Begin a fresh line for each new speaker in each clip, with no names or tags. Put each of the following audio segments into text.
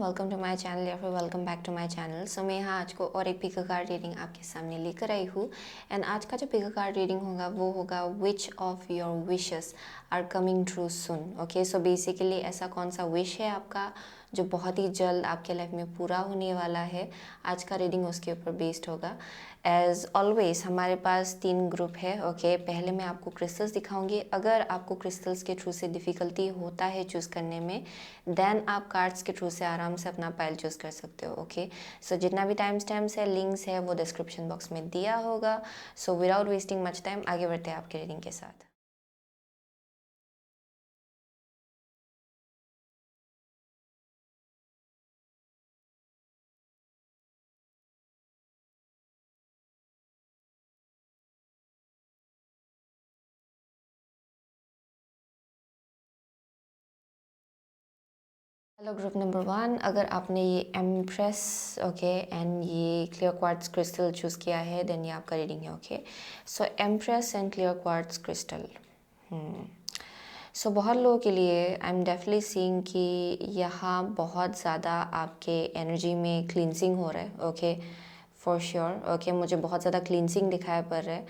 Welcome to my channel या फिर welcome back to my channel. So मैं यहाँ आज को और एक पिक कार्ड रीडिंग आपके सामने लेकर आई हूँ। एंड आज का जो पिक कार्ड रीडिंग होगा वो होगा which of your wishes are coming true soon. Okay, so basically ऐसा कौन सा विश है आपका जो बहुत ही जल्द आपके लाइफ में पूरा होने वाला है। आज का रीडिंग उसके ऊपर बेस्ड होगा। एज ऑलवेज हमारे पास 3 ग्रुप है। ओके, पहले मैं आपको क्रिस्टल्स दिखाऊंगी। अगर आपको क्रिस्टल्स के थ्रू से डिफ़िकल्टी होता है चूज़ करने में, देन आप कार्ड्स के थ्रू से आराम से अपना पाइल चूज़ कर सकते हो। ओके, सो जितना भी टाइम स्टैम्प्स है, लिंक्स है, वो डिस्क्रिप्शन बॉक्स में दिया होगा। So without wasting much time आगे बढ़ते हैं आपके रीडिंग के साथ। हेलो ग्रुप नंबर 1, अगर आपने ये एम्प्रेस ओके एंड ये क्लियर क्वार्ट्ज क्रिस्टल चूज़ किया है, देन ये आपका रीडिंग है। Okay, so empress and clear quartz crystal. So बहुत लोगों के लिए आई एम डेफिनेटली सीइंग कि यहाँ बहुत ज़्यादा आपके एनर्जी में क्लींसिंग हो रहा है। Okay, for sure. ओके, मुझे बहुत ज़्यादा क्लींसिंग दिखाई पड़ रहा है।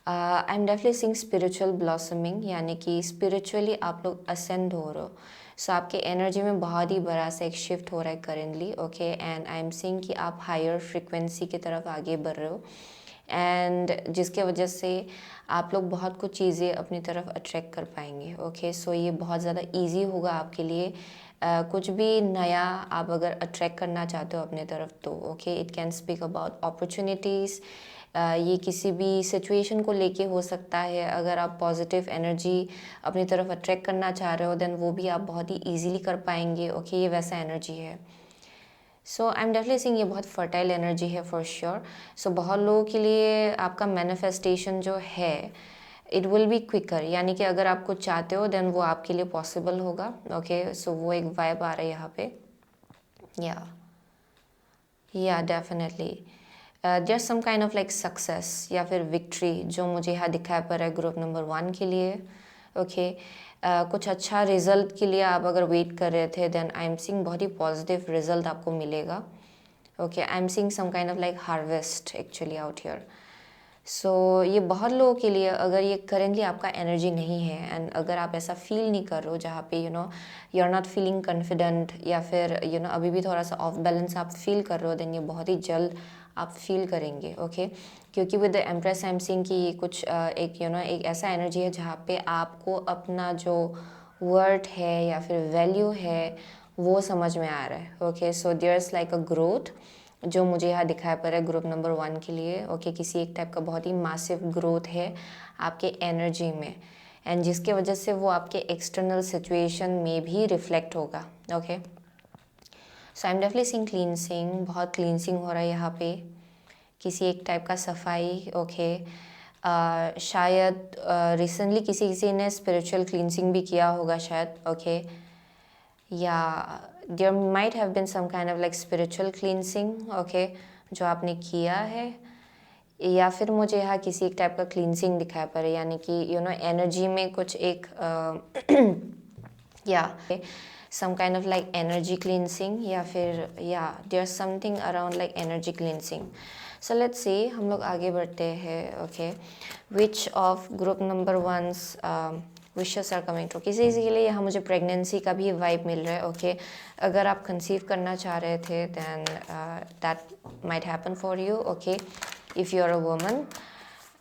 आई am definitely seeing spiritual blossoming, यानी कि स्पिरिचुअली आप लोग असेंड हो रहे हो। सो आपके एनर्जी में बहुत ही बड़ा सा एक शिफ्ट हो रहा है currently. Okay, and I am seeing कि आप हायर फ्रिक्वेंसी की तरफ आगे बढ़ रहे हो, एंड जिसके वजह से आप लोग बहुत कुछ चीज़ें अपनी तरफ अट्रैक्ट कर पाएंगे। ओके, सो ये बहुत ज़्यादा इजी होगा आपके लिए। कुछ भी नया आप अगर अट्रैक्ट करना चाहते हो अपने तरफ, तो okay, it can speak about opportunities. ये किसी भी सिचुएशन को लेके हो सकता है। अगर आप पॉजिटिव एनर्जी अपनी तरफ अट्रैक्ट करना चाह रहे हो, देन वो भी आप बहुत ही ईजीली कर पाएंगे। ओके, ये वैसा एनर्जी है। So I am definitely seeing ये बहुत फर्टाइल एनर्जी है फॉर श्योर। सो बहुत लोगों के लिए आपका मैनिफेस्टेशन जो है इट विल बी क्विकर, यानी कि अगर आप कुछ चाहते हो देन वो आपके लिए पॉसिबल होगा। ओके, सो वो एक वाइब आ रहा है यहाँ पे। Yeah definitely there some kind of like success या फिर विक्ट्री जो मुझे यहाँ दिखाई पड़ रहा है ग्रुप नंबर 1 के लिए। ओके, कुछ अच्छा रिजल्ट के लिए आप अगर वेट कर रहे थे, देन आई एम सीइंग बहुत ही पॉजिटिव रिजल्ट आपको मिलेगा। Okay, I am seeing some kind of like harvest actually out here. So ये बहुत लोगों के लिए, अगर ये करेंटली आपका एनर्जी नहीं है एंड अगर आप ऐसा फील नहीं कर रहे हो जहाँ पे you are not feeling confident, या फिर अभी भी थोड़ा सा ऑफ बैलेंस आप फील कर रहे हो, देन ये बहुत ही जल्द आप फील करेंगे। ओके, क्योंकि with the empress I am seeing कि ये कुछ एक एक ऐसा एनर्जी है जहाँ पे आपको अपना जो वर्थ है या फिर वैल्यू है वो समझ में आ रहा है। Okay, so there is like a growth जो मुझे यहाँ दिखाई पड़ रहा है ग्रुप नंबर 1 के लिए। ओके, किसी एक टाइप का बहुत ही मासिव ग्रोथ है आपके एनर्जी में, एंड जिसके वजह से वो आपके एक्सटर्नल सिचुएशन में भी रिफ्लेक्ट होगा। Okay, so I am definitely seeing cleansing, बहुत क्लींसिंग हो रहा है यहाँ पे, किसी एक टाइप का सफाई। ओके, शायद रिसेंटली किसी ने स्पिरिचुअल क्लींसिंग भी किया होगा शायद। ओके, या there might have been some kind of like spiritual cleansing. Okay, जो आपने किया है, या फिर मुझे यहाँ किसी एक टाइप का क्लींसिंग दिखाई पड़ रहा है, यानी कि एनर्जी में कुछ एक या some kind of like energy cleansing, या फिर या there something around like energy cleansing. So let's see, हम लोग आगे बढ़ते हैं। Okay, which of group number 1's wishes are coming true. किसी के लिए यहाँ मुझे प्रेगनेंसी का भी वाइब मिल रहा है। ओके, अगर आप कंसीव करना चाह रहे थे, then that might happen for you. Okay, if you are a woman,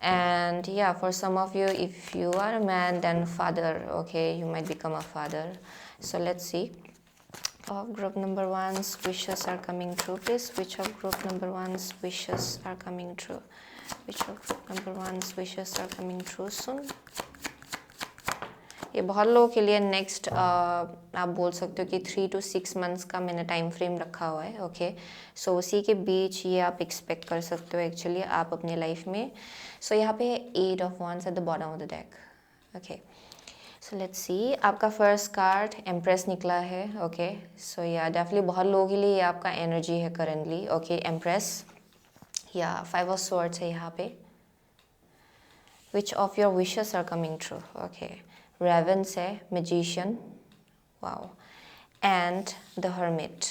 and yeah, for some of you, if you are a man, then father. Okay, you might become a father. So let's see, of group number 1's wishes are coming true, please. Which of group number 1's wishes are coming true? Which of group number 1's wishes are coming true soon? ये बहुत लोगों के लिए next आप बोल सकते हो कि 3 to 6 मंथ्स का मैंने टाइम फ्रेम रखा हुआ है। ओके, सो उसी के बीच ये आप एक्सपेक्ट कर सकते हो एक्चुअली आप अपने लाइफ में। सो यहाँ पे है 8 of Wands at the bottom of the deck. Okay, so let's सी, आपका फर्स्ट कार्ड एम्प्रेस निकला है। ओके, सो या डेफिनेटली बहुत लोगों के लिए ये आपका एनर्जी है करेंटली। ओके, एम्प्रेस या 5 of Swords है यहाँ पे। Which of your wishes are coming true? Okay, Ravens है, Magician, wow, and the Hermit.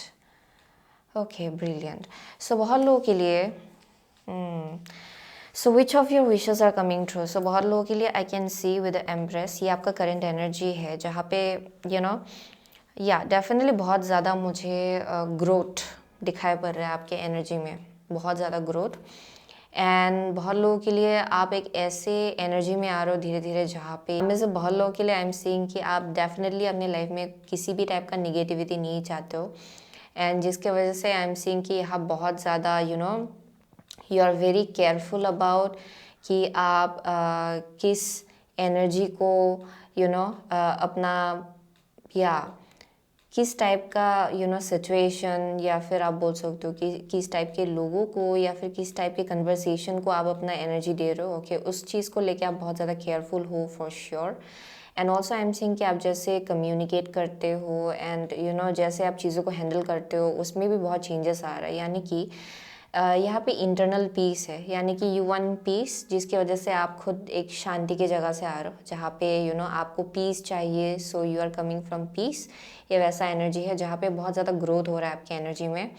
Okay, brilliant. So बहुत लोगों के लिए so which of your wishes are coming true. So बहुत लोगों के लिए I can see with empress, ये आपका करंट एनर्जी है जहाँ पे या डेफिनेटली बहुत ज़्यादा मुझे ग्रोथ दिखाई पड़ रहा है आपके एनर्जी में, बहुत ज़्यादा ग्रोथ। एंड बहुत लोगों के लिए आप एक ऐसे एनर्जी में आ रहे हो धीरे धीरे जहाँ पे में से बहुत लोगों के लिए आई एम सीइंग कि आप डेफिनेटली अपने लाइफ में किसी भी टाइप का निगेटिविटी नहीं चाहते हो। एंड जिसके वजह से आई एम सीइंग कि आप बहुत ज़्यादा you are very careful about कि आप किस एनर्जी को अपना या किस टाइप का सिचुएशन, या फिर आप बोल सकते हो कि किस टाइप के लोगों को या फिर किस टाइप के कन्वर्सेशन को आप अपना एनर्जी दे रहे हो। ओके, उस चीज़ को लेके आप बहुत ज़्यादा केयरफुल हो for sure. And also I am seeing कि आप जैसे कम्युनिकेट करते हो एंड जैसे आप चीज़ों को हैंडल करते हो उसमें भी बहुत चेंजेस आ रहा है। यानी कि यहाँ पे इंटरनल पीस है, यानी कि यू वन पीस, जिसकी वजह से आप खुद एक शांति की जगह से आ रहे हो जहाँ पे आपको पीस चाहिए। So you are coming from peace. ये वैसा एनर्जी है जहाँ पे बहुत ज़्यादा ग्रोथ हो रहा है आपकी एनर्जी में।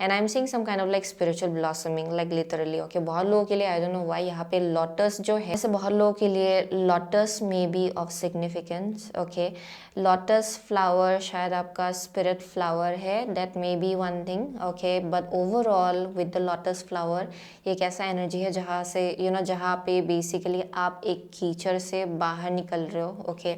And I am seeing some kind of like spiritual blossoming, like literally. Okay, बहुत लोगों के लिए आई डोंट नो व्हाई यहाँ पे लोटस जो है, ऐसे बहुत लोगों के लिए lotus may be of significance. Okay, lotus flower शायद आपका स्पिरिट फ्लावर है, that may be one thing. Okay, but overall with the lotus flower ये एक ऐसा एनर्जी है जहाँ से जहाँ पे बेसिकली आप एक कीचड़ से बाहर निकल रहे हो। ओके,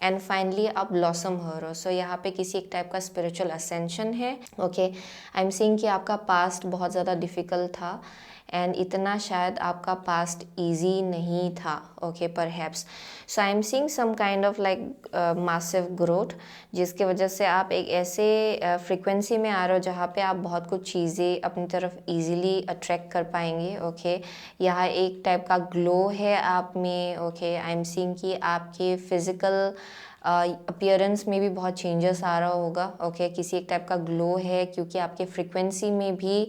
एंड फाइनली आप ब्लॉसम हो रहे हो। सो यहाँ पे किसी एक टाइप का स्पिरिचुअल असेंशन है। ओके, आई एम सीइंग कि आपका पास्ट बहुत ज़्यादा डिफ़िकल्ट था एंड इतना शायद आपका पास्ट इजी नहीं था। Okay, perhaps. So I am seeing some kind of like massive growth, जिसके वजह से आप एक ऐसे फ्रीक्वेंसी में आ रहे हो जहाँ पे आप बहुत कुछ चीज़ें अपनी तरफ इजीली अट्रैक्ट कर पाएंगे। ओके, यहाँ एक टाइप का ग्लो है आप में। ओके, आई एम सीइंग कि आपके फिज़िकल अपीयरेंस में भी बहुत चेंजेस आ रहा होगा। ओके, किसी एक टाइप का ग्लो है क्योंकि आपके फ्रीक्वेंसी में भी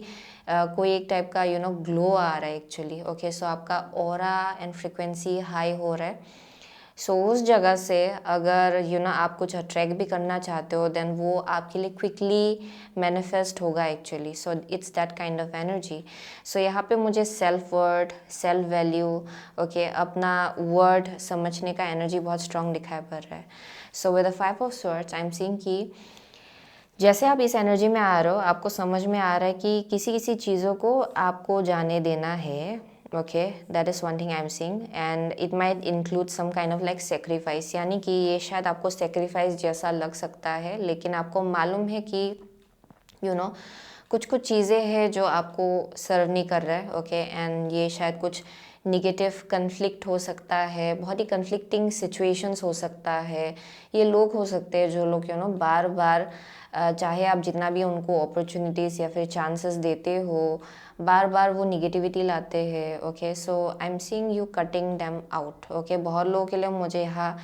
कोई एक टाइप का ग्लो आ रहा है एक्चुअली। ओके, सो आपका ऑरा एंड फ्रीक्वेंसी हाई हो रहा है। सो उस जगह से अगर आप कुछ अट्रैक्ट भी करना चाहते हो देन वो आपके लिए क्विकली मैनिफेस्ट होगा actually. So it's that kind of energy. So यहाँ पे मुझे self worth, self value, okay, अपना वर्ड समझने का एनर्जी बहुत स्ट्रांग दिखाई पड़ रहा है। So with the 5 of swords I am seeing कि जैसे आप इस एनर्जी में आ रहे हो आपको समझ में आ रहा है कि किसी किसी चीज़ों को आपको जाने देना है। Okay, that is one thing I am seeing and it might include some kind of like sacrifice, यानी कि ये शायद आपको सेक्रीफाइस जैसा लग सकता है लेकिन आपको मालूम है कि कुछ कुछ चीज़ें हैं जो आपको सर्व नहीं कर रहा है। ओके, एंड ये शायद कुछ निगेटिव कन्फ्लिक्ट हो सकता है, बहुत ही कन्फ्लिक्टिंग सिचुएशंस हो सकता है। ये लोग हो सकते हैं जो लोग बार बार चाहे आप जितना भी उनको अपॉर्चुनिटीज़ या फिर चांसेस देते हो बार बार वो निगेटिविटी लाते हैं। Okay, so I am seeing you cutting them out. Okay, बहुत लोगों के लिए मुझे यहाँ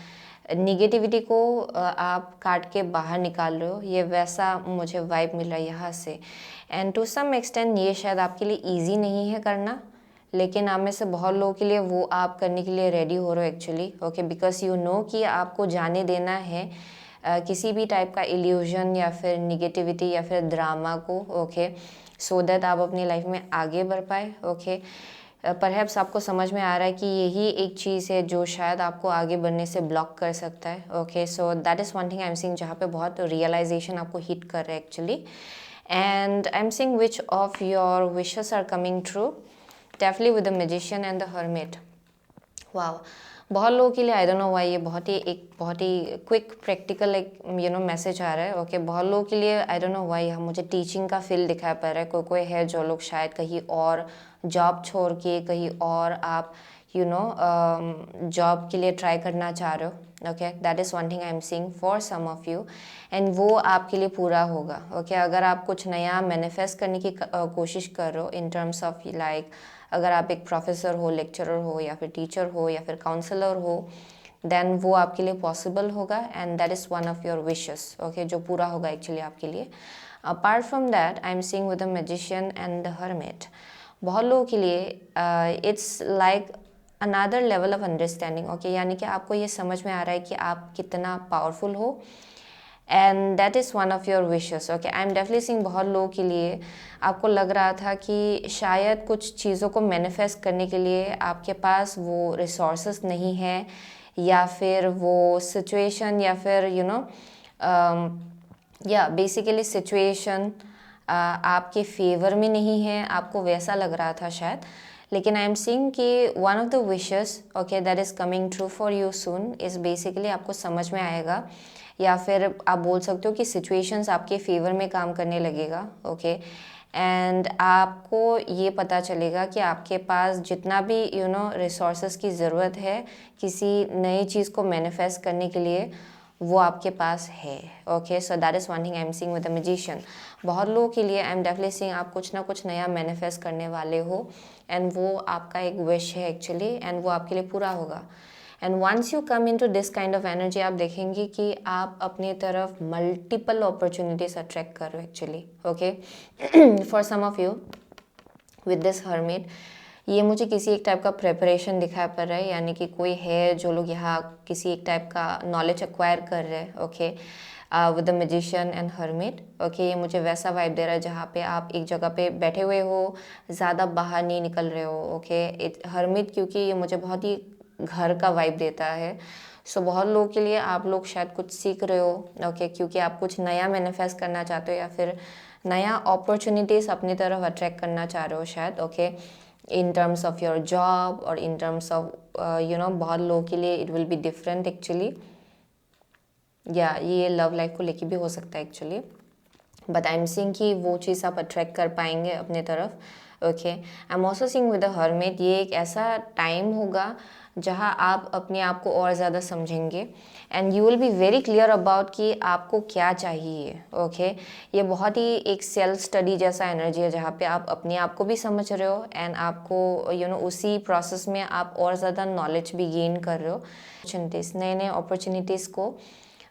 निगेटिविटी को आप काट के बाहर निकाल रहे हो, ये वैसा मुझे वाइब मिल रहा है यहाँ से। एंड टू सम एक्सटेंट ये शायद आपके लिए ईजी नहीं है करना, लेकिन आप में से बहुत लोगों के लिए वो आप करने के लिए रेडी हो रहे हो actually. Okay, because you know कि आपको जाने देना है किसी भी टाइप का इल्यूजन या फिर निगेटिविटी या फिर ड्रामा को। ओके, सो दैट आप अपनी लाइफ में आगे बढ़ पाए। ओके, परहैप्स आपको समझ में आ रहा है कि यही एक चीज़ है जो शायद आपको आगे बढ़ने से ब्लॉक कर सकता है। Okay, so that is one thing I am seeing जहाँ पे बहुत रियलाइजेशन आपको हिट कर रहा है actually. And I am seeing which of your wishes are coming true, definitely with the magician and the hermit. Wow, बहुत लोगों के लिए आई डोंट नो व्हाई ये बहुत ही क्विक प्रैक्टिकल एक मैसेज आ रहा है। ओके, बहुत लोगों के लिए आई डोंट नो व्हाई मुझे टीचिंग का फील दिखाई पड़ रहा है। कोई है जो लोग शायद कहीं और जॉब छोड़ के कहीं और आप जॉब के लिए ट्राई करना चाह रहे हो। Okay, that is one thing I am seeing for some of you एंड वो आपके लिए पूरा होगा। ओके, अगर आप कुछ नया मैनिफेस्ट करने की कोशिश कर रहे हो इन टर्म्स ऑफ लाइक अगर आप एक प्रोफेसर हो, लेक्चरर हो या फिर टीचर हो या फिर काउंसलर हो देन वो आपके लिए पॉसिबल होगा and that is one of your wishes. Okay, जो पूरा होगा एक्चुअली आपके लिए। Apart from that I am seeing with the magician and the hermit, बहुत लोगों के लिए it's like another level of understanding. Okay, यानी कि आपको ये समझ में आ रहा है कि आप कितना पावरफुल हो and that is one of your wishes. Okay, I am definitely seeing बहुत लोगों के लिए आपको लग रहा था कि शायद कुछ चीज़ों को मैनिफेस्ट करने के लिए आपके पास वो रिसोर्सेस नहीं है, या फिर वो सिचुएशन, या फिर या बेसिकली सिचुएशन आपके फेवर में नहीं है, आपको वैसा लग रहा था शायद. लेकिन आई एम सीइंग कि one of the wishes, okay, that is coming true for you soon, is basically आपको समझ में आएगा, या फिर आप बोल सकते हो कि सिचुएशंस आपके फेवर में काम करने लगेगा. ओके, एंड आपको ये पता चलेगा कि आपके पास जितना भी रिसोर्सेस की ज़रूरत है किसी नई चीज़ को मैनिफेस्ट करने के लिए, वो आपके पास है. Okay, so that is one thing I am seeing with the magician. बहुत लोगों के लिए आई एम डेफिनेटली सीइंग आप कुछ ना कुछ नया मैनिफेस्ट करने वाले हो, एंड वो आपका एक विश है एक्चुअली, एंड वो आपके लिए पूरा होगा. And once you come in to this kind of energy, आप देखेंगे कि आप अपनी तरफ मल्टीपल अपॉर्चुनिटीज अट्रैक्ट कर रहे हो actually. Okay, for some of you with this hermit, ये मुझे किसी एक टाइप का प्रेपरेशन दिखाई पड़ रहा है, यानी कि कोई है जो लोग यहाँ किसी एक टाइप का नॉलेज एक्वायर कर रहे हैं. Okay, with the magician and hermit. Okay, ये मुझे वैसा वाइब दे रहा है जहाँ पे आप एक जगह पे बैठे हुए हो, ज़्यादा बाहर नहीं निकल रहे हो. ओके, हर्मिट क्योंकि ये मुझे बहुत ही घर का वाइब देता है. सो बहुत लोगों के लिए आप लोग शायद कुछ सीख रहे हो. ओके, क्योंकि आप कुछ नया मैनिफेस्ट करना चाहते हो, या फिर नया अपॉर्चुनिटीज़ अपनी तरफ अट्रैक्ट करना चाह रहे हो शायद. Okay, in terms of your job और इन टर्म्स ऑफ बहुत लोगों के लिए it will be different actually, या ये लव लाइफ को लेके भी हो सकता है actually. But I am seeing कि वो चीज़ आप अट्रैक्ट कर पाएंगे अपने तरफ. Okay, I am also seeing with the hermit, ये एक ऐसा टाइम होगा जहाँ आप अपने आप को और ज़्यादा समझेंगे, and you will be very clear about कि आपको क्या चाहिए. ओके, ये बहुत ही एक सेल्फ स्टडी जैसा एनर्जी है जहाँ पे आप अपने आप को भी समझ रहे हो, एंड आपको उसी प्रोसेस में आप और ज़्यादा नॉलेज भी गेन कर रहे हो. अपॉर्चुनिटीज़, नए नए अपॉर्चुनिटीज़ को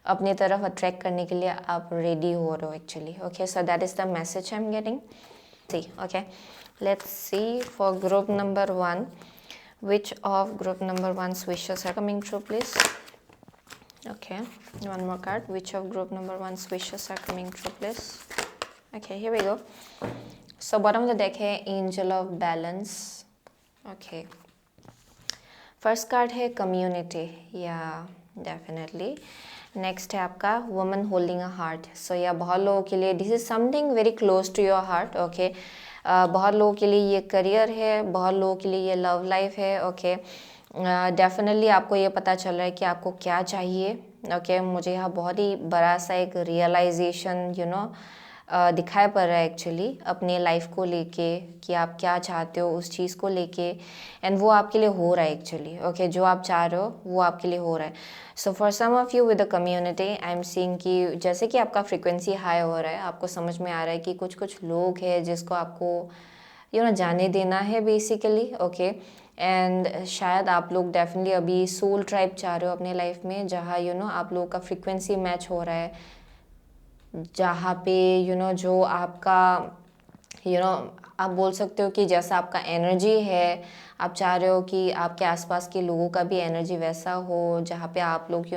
अपनी तरफ अट्रैक्ट करने के लिए आप रेडी हो रहे हो actually. Okay, so that is the message I am getting. See, okay, let's see for group number 1, which of group number 1's wishes are coming true, please. Okay, one more card. Which of group number 1's wishes are coming true, please? Okay, here we go. So bottom of the deck है angel of balance. Okay, first card है community. Yeah, definitely. Next है आपका woman holding a heart. So yeah बहुत लोगों के लिए this is something very close to your heart. Okay, बहुत लोगों के लिए ये करियर है, बहुत लोगों के लिए ये लव लाइफ है. ओके, डेफिनेटली आपको ये पता चल रहा है कि आपको क्या चाहिए. ओके, मुझे यहाँ बहुत ही बड़ा सा एक रियलाइजेशन दिखाई पड़ रहा है एक्चुअली अपने लाइफ को लेके, कि आप क्या चाहते हो उस चीज़ को लेके, एंड वो आपके लिए हो रहा है एक्चुअली. ओके, जो आप चाह रहे हो वो आपके लिए हो रहा है. So for some of you with the community, I am seeing कि जैसे कि आपका फ्रीक्वेंसी हाई हो रहा है, आपको समझ में आ रहा है कि कुछ कुछ लोग हैं जिसको आपको जाने देना है बेसिकली. ओके, एंड शायद आप लोग डेफिनेटली अभी सोल ट्राइब चाह रहे हो अपने लाइफ में, जहाँ आप लोगों का फ्रीक्वेंसी मैच हो रहा है, जहाँ पे जो आपका आप बोल सकते हो कि जैसा आपका एनर्जी है, आप चाह रहे हो कि आपके आसपास के लोगों का भी एनर्जी वैसा हो, जहाँ पे आप लोग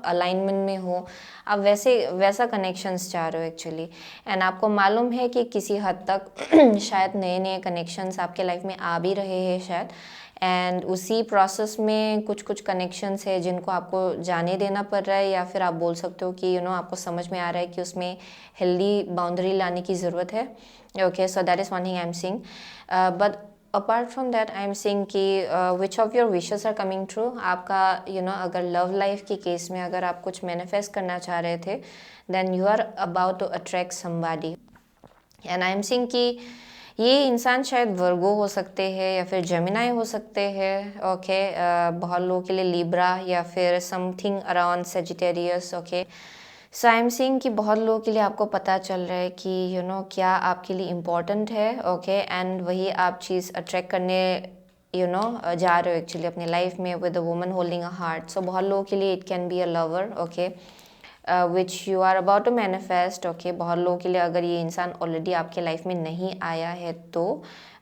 अलाइनमेंट में हो. आप वैसा कनेक्शंस चाह रहे हो एक्चुअली, एंड आपको मालूम है कि किसी हद तक शायद नए नए कनेक्शंस आपके लाइफ में आ भी रहे हैं शायद, एंड उसी प्रोसेस में कुछ कुछ कनेक्शंस है जिनको आपको जाने देना पड़ रहा है, या फिर आप बोल सकते हो कि आपको समझ में आ रहा है कि उसमें हेल्दी बाउंड्री लाने की ज़रूरत है. Okay, so that is one thing I am seeing. But apart from that I am seeing कि which of your wishes are coming true. आपका अगर लव लाइफ के केस में अगर आप कुछ मैनिफेस्ट करना चाह रहे थे, then you are about to attract somebody, and I am seeing कि ये इंसान शायद वर्गो हो सकते हैं, या फिर जेमिनाई हो सकते हैं. ओके, बहुत लोगों के लिए लिब्रा, या फिर something around Sagittarius. Okay, so I am seeing कि बहुत लोगों के लिए आपको पता चल रहा है कि क्या आपके लिए इम्पोर्टेंट है. ओके, एंड वही आप चीज़ अट्रैक्ट करने जा रहे हो एक्चुअली अपने लाइफ में with a woman holding a heart. So बहुत लोगों के लिए it can be a lover. Okay, which you are about to manifest. Okay, बहुत लोगों के लिए अगर ये इंसान ऑलरेडी आपके लाइफ में नहीं आया है तो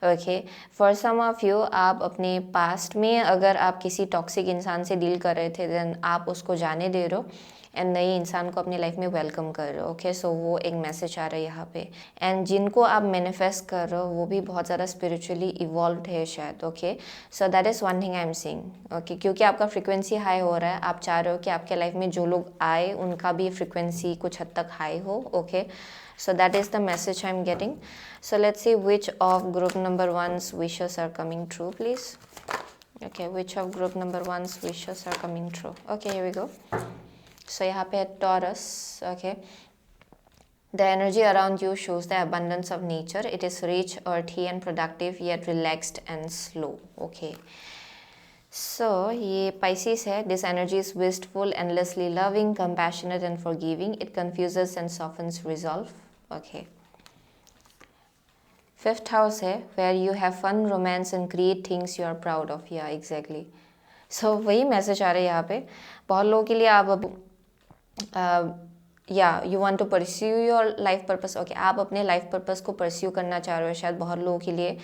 okay, for some of you आप अपने पास्ट में अगर आप किसी टॉक्सिक इंसान से डील कर रहे थे, देन आप उसको जाने दे रहे हो एंड नए इंसान को अपनी लाइफ में वेलकम कर रहे हो। ओके, सो वो एक मैसेज आ रहा है यहाँ पे। एंड जिनको आप मैनिफेस्ट कर रहे हो वो भी बहुत ज़्यादा स्पिरिचुअली इवॉल्व्ड है शायद। Okay, so that is one thing I am seeing. Okay, क्योंकि आपका फ्रिक्वेंसी हाई हो रहा है, आप चाह रहे हो कि आपके लाइफ में जो लोग आए उनका भी फ्रिक्वेंसी कुछ हद तक हाई हो। Okay, so that is the message I'm getting. So let's see which of group number one's wishes are coming true, please. Okay, which of group number one's wishes are coming true? Okay, here we go. So यहाँ पे Taurus. Okay, the energy around you shows the abundance of nature. It is rich, earthy and productive, yet relaxed and slow. Okay, so ये Pisces है. This energy is wistful, endlessly loving, compassionate and forgiving. It confuses and softens resolve. Okay, fifth house है where you have fun, romance and create things you are proud of. Yeah, exactly. So वही message आ रहा है यहाँ पे बहुत लोगों के लिए। आप या you want to pursue your life purpose. Okay, आप अपने लाइफ पर्पस को परस्यू करना चाह रहे हो शायद बहुत लोगों के लिए।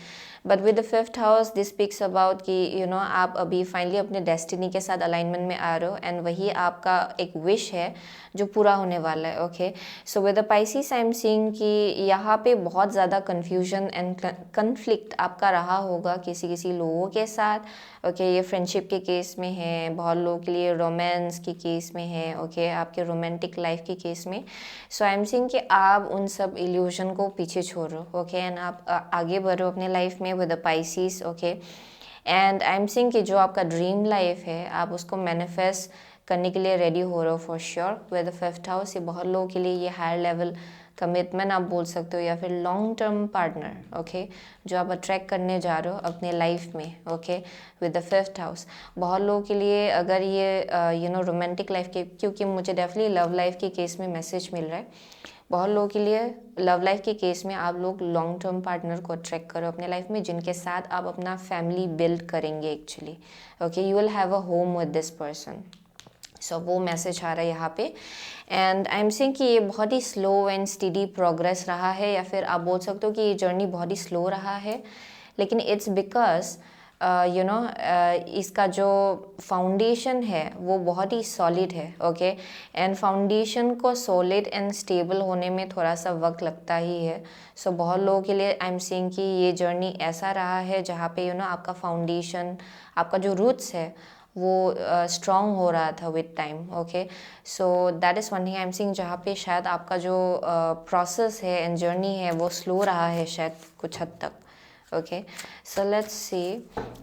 But with the fifth house this speaks about कि यू नो आप अभी फाइनली अपने डेस्टिनी के साथ अलाइनमेंट में आ रहे हो एंड वही आपका एक विश है जो पूरा होने वाला है। Okay, so with the Pisces I am seeing कि यहाँ पे बहुत ज़्यादा कन्फ्यूजन एंड कन्फ्लिक्ट आपका रहा होगा किसी लोगों के साथ। ओके, ये फ्रेंडशिप के केस में है, बहुत लोगों के लिए रोमांस के केस में है। ओके, आपके रोमांटिक लाइफ के केस में। सो आई एम सीइंग कि आप उन सब इल्यूजन को पीछे छोड़ रहे हो। ओके, एंड आप आगे बढ़ रहे हो अपने लाइफ में with the Pisces. Okay, and I am seeing कि जो आपका ड्रीम लाइफ है आप उसको मैनिफेस्ट करने के लिए रेडी हो रहे हो for sure with the fifth house. ये बहुत लोगों के लिए ये हायर लेवल कमिटमेंट आप बोल सकते हो या फिर लॉन्ग टर्म पार्टनर। ओके, जो आप अट्रैक्ट करने जा रहे हो अपने लाइफ में। Okay, with the fifth house बहुत लोगों के लिए अगर ये यू नो रोमांटिक लाइफ के, क्योंकि मुझे डेफिनेटली लव लाइफ के केस में मैसेज मिल रहा है, बहुत लोगों के लिए लव लाइफ के केस में आप लोग लॉन्ग टर्म पार्टनर को अट्रैक्ट करो अपने लाइफ में जिनके साथ आप अपना फैमिली बिल्ड करेंगे actually. Okay, you will have a home with this person. So वो मैसेज आ रहा है यहाँ पे। एंड आई एम सेइंग कि ये बहुत ही स्लो एंड स्टीडी प्रोग्रेस रहा है, या फिर आप बोल सकते हो कि ये जर्नी बहुत ही स्लो रहा है, लेकिन इट्स बिकॉज यू नो इसका जो फाउंडेशन है वो बहुत ही सॉलिड है। ओके, एंड फाउंडेशन को सॉलिड एंड स्टेबल होने में थोड़ा सा वक्त लगता ही है। सो बहुत लोगों के लिए आई एम सेइंग कि ये जर्नी ऐसा रहा है जहाँ पे यू नो आपका फाउंडेशन, आपका जो रूट्स है वो स्ट्रॉन्ग हो रहा था with time. Okay, so that is one thing I am seeing जहाँ पे शायद आपका जो प्रोसेस है एंड जर्नी है वो स्लो रहा है शायद कुछ हद तक। ओके, सो लेट्स सी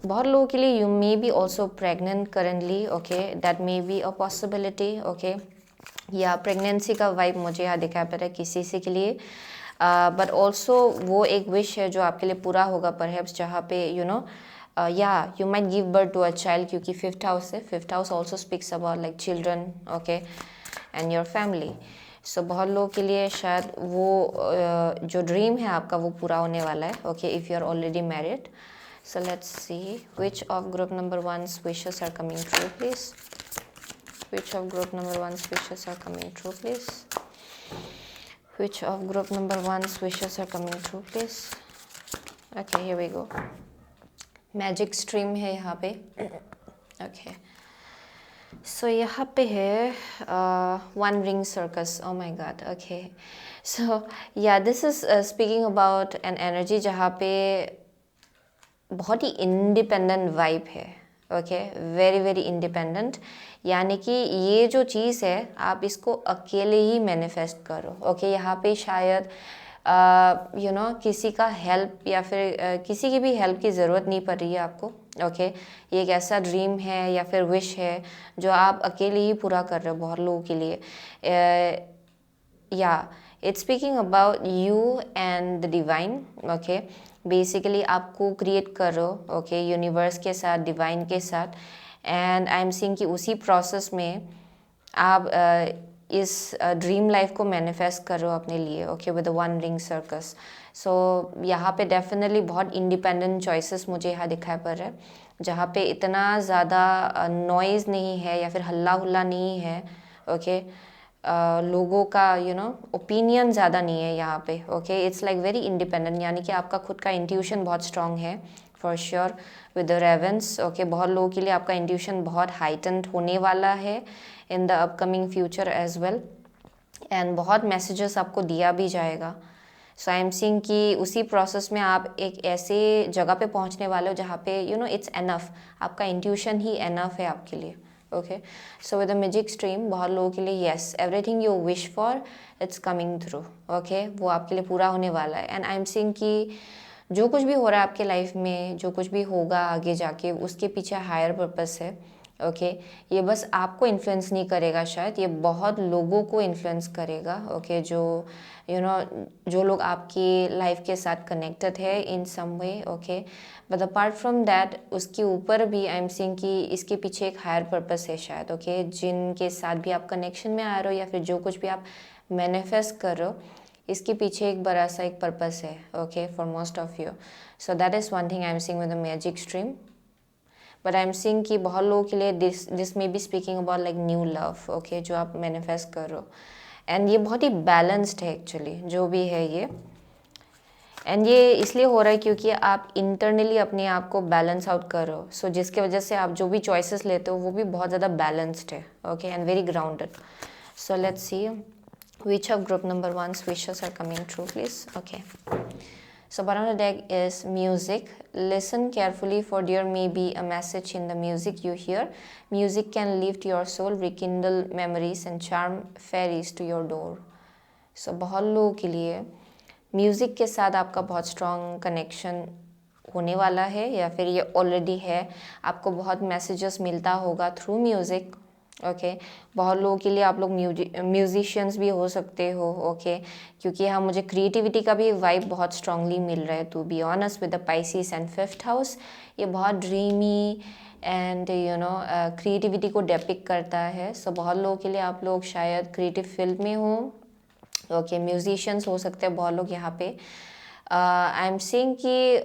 बहुत लोगों के लिए you may B also pregnant currently. Okay, that may be a possibility. Okay, या प्रेगनेंसी का वाइब मुझे यहाँ दिखाई पड़ रहा है किसी के लिए, बट ऑल्सो वो एक विश है जो आपके लिए पूरा होगा परहैप्स, जहाँ पे you know yeah, you might give birth to a child क्योंकि फिफ्थ हाउस है। Fifth house also speaks about like children. Okay, and your family. So बहुत लोगों के लिए शायद वो जो ड्रीम है आपका वो पूरा होने वाला है। Okay, if you are already married. So let's see which of group number one's wishes are coming true please. Which of group number one's wishes are coming true please. Which of group number one's wishes are coming true please. Okay, here we go. Magic stream है यहाँ पे। Okay, so यहाँ पे है one ring circus. Oh my god. Okay, so yeah this is speaking about an energy जहाँ पे बहुत ही independent vibe है। ओके, वेरी वेरी इंडिपेंडेंट, यानी कि ये जो चीज़ है आप इसको अकेले ही मैनिफेस्ट करो। ओके, यहाँ पे शायद यू नो किसी का हेल्प या फिर किसी की भी हेल्प की ज़रूरत नहीं पड़ रही है आपको। ओके, ये एक ऐसा ड्रीम है या फिर विश है जो आप अकेले ही पूरा कर रहे हो बहुत लोगों के लिए। या it's speaking about you and the divine. Okay, basically आप को क्रिएट कर रहे हो। ओके, यूनिवर्स के साथ, डिवाइन के साथ। एंड आई एम सीइंग कि उसी प्रोसेस में आप इस ड्रीम लाइफ को मैनिफेस्ट कर रहे हो अपने लिए। Okay, with one ring circus. So यहाँ पे डेफिनेटली बहुत इंडिपेंडेंट चॉइसेस मुझे यहाँ दिखाई पड़ रहा है, जहाँ पे इतना ज़्यादा नॉइज़ नहीं है या फिर हल्ला हुल्ला नहीं है। ओके, लोगों का ओपिनियन ज़्यादा नहीं है यहाँ पे, okay. It's like very independent, यानी कि आपका खुद का इंट्यूशन बहुत स्ट्रांग है for sure with the ravens, okay. बहुत लोगों के लिए आपका इंट्यूशन बहुत हाइटेंड होने वाला है in the upcoming future as well, and बहुत मैसेजेस आपको दिया भी जाएगा। सो आई एम सीइंग कि उसी प्रोसेस में आप एक ऐसे जगह पे पहुंचने वाले हो जहाँ पे इट्स एनफ, आपका इंट्यूशन ही एनफ है आपके लिए, okay. So with the magic stream बहुत लोगों के लिए yes, everything you wish for its coming through, okay. वो आपके लिए पूरा होने वाला है। एंड आई एम सीइंग कि जो कुछ भी हो रहा है आपके लाइफ में, जो कुछ भी होगा आगे जाके, उसके पीछे हायर पर्पस है, ओके। ये बस आपको इन्फ्लुएंस नहीं करेगा, शायद ये बहुत लोगों को इन्फ्लुएंस करेगा, ओके। जो जो लोग आपकी लाइफ के साथ कनेक्टेड है in some way, okay. But apart from that, उसके ऊपर भी आई एम सीइंग कि इसके पीछे एक हायर पर्पस है शायद, ओके। जिनके साथ भी आप कनेक्शन में आ रहे हो या फिर जो कुछ भी आप मैनिफेस्ट कर रहे हो, इसके पीछे एक बड़ा सा एक पर्पस है, okay, for most of you. So that is one thing I am seeing with the magic stream. But I am seeing कि बहुत लोगों के लिए this may be speaking about like new love, okay, जो आप manifest कर रहे हो। एंड ये बहुत ही बैलेंस्ड है एक्चुअली, जो भी है ये। एंड ये इसलिए हो रहा है क्योंकि आप इंटरनली अपने आप को बैलेंस आउट कर रहे हो। सो जिसके वजह से आप जो भी चॉइसेस लेते हो वो भी बहुत ज़्यादा बैलेंस्ड है, okay, and very grounded. So let's see which of group number one's wishes are coming true, please. Okay. So bottom of the deck is music. Listen carefully, for there may be a message in the music you hear. Music can lift your soul, rekindle memories and charm fairies to your door. So बहुत लोगों के लिए music के साथ आपका बहुत strong connection होने वाला है, या फिर ये ऑलरेडी है। आपको बहुत मैसेजेस मिलता होगा थ्रू म्यूज़िक, ओके। बहुत लोगों के लिए आप लोग म्यूजिशियंस भी हो सकते हो, ओके, क्योंकि यहाँ मुझे क्रिएटिविटी का भी वाइब बहुत स्ट्रांगली मिल रहा है, to be honest, with the Pisces and fifth house. ये बहुत ड्रीमी एंड क्रिएटिविटी को डेपिक करता है। सो बहुत लोगों के लिए आप लोग शायद क्रिएटिव फील्ड में हो, ओके, म्यूजिशियंस हो सकते हैं बहुत लोग यहाँ पे। आई एम सीइंग कि